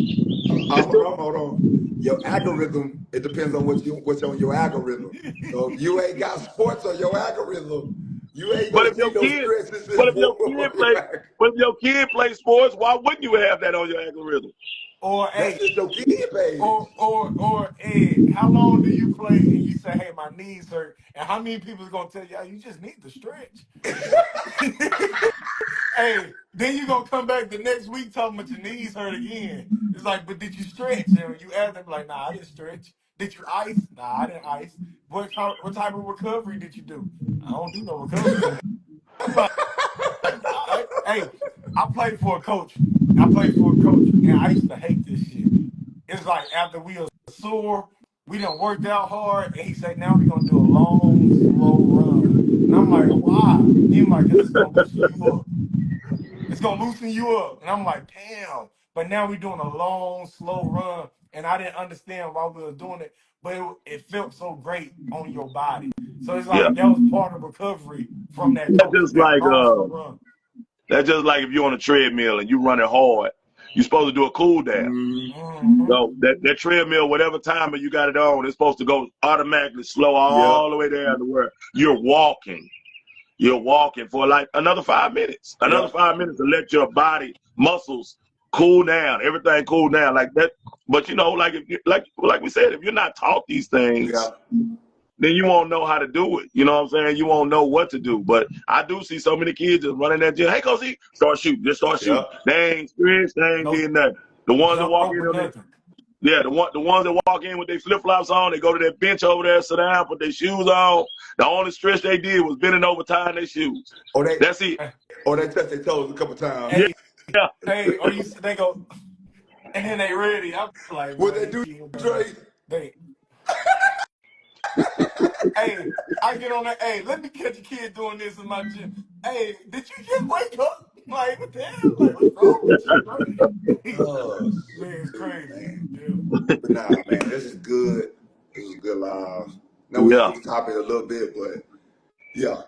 hold on. Your algorithm, it depends on what's on your algorithm. So if you ain't got sports on your algorithm, you ain't But gonna if see your no kid, stresses but and if your war kid on play, your algorithm. but if your kid plays sports, why wouldn't you have that on your algorithm? Or That's hey, just your kid page. or hey, how long do you play? And you say, hey, my knees hurt. And how many people is gonna tell you, oh, you just need to stretch? Hey, then you gonna come back the next week talking about your knees hurt again. It's like, but did you stretch? And you ask them like, nah, I didn't stretch. Did you ice? Nah, I didn't ice. What type of recovery did you do? I don't do no recovery. I'm like, all right. Hey, I played for a coach. And I used to hate this shit. It's like after we are sore, we done worked out hard, and he said, now we're gonna do a long, slow run. And I'm like, why? He's like, because it's gonna loosen you up. It's gonna loosen you up. And I'm like, damn. But now we're doing a long, slow run. And I didn't understand why we were doing it, but it felt so great on your body. So it's Yeah, like that was part of recovery from that that's coach, just that like long, slow run. that's just like if you're on a treadmill and you running hard, you're supposed to do a cool down. Mm, Mm-hmm. So that treadmill, whatever timer you got it on, it's supposed to go automatically slow yeah, all the way down to where you're walking. You're walking for like another 5 minutes. Another yeah, 5 minutes to let your body muscles cool down, everything cool down like that. But you know, like if you, like we said, if you're not taught these things, yeah, then you won't know how to do it. You know what I'm saying? You won't know what to do. But I do see so many kids just running that gym. Hey, Coach, start shooting. Just start yeah. shooting. They ain't stretched. They ain't No getting nothing. The ones that jump walk rope in or on it, nothing. yeah, the ones that walk in with their flip flops on, they go to that bench over there, sit down, put their shoes on. The only stretch they did was bending over, tying their shoes. Or they That's it. or they touch their toes a couple times. Yeah, Hey, yeah. hey, or they go, and then they ready. I'm like, What man, they these do, kids don't know. Trey? They, hey, I get on that. Hey, let me catch a kid doing this in my gym. Hey, did you just wake up? Like, what the hell? Like, what's wrong with you, bro? Oh Man, it's crazy. man. Yeah. But nah, man, this is good. This is good live. Now we Yeah, switched topic a little bit, but yeah,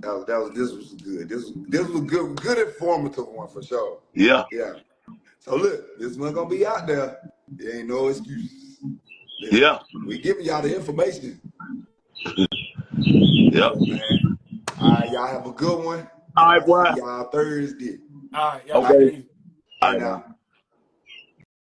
this was good. This was good informative one for sure. yeah, Yeah. So look, this one gonna be out there. There ain't no excuses. Listen, yeah, we giving y'all the information. yeah. Yeah, man. All right, y'all have a good one, All and right, I'll boy. see y'all Thursday. All right, All y'all. right, Okay. Peace. All all right right, man. now.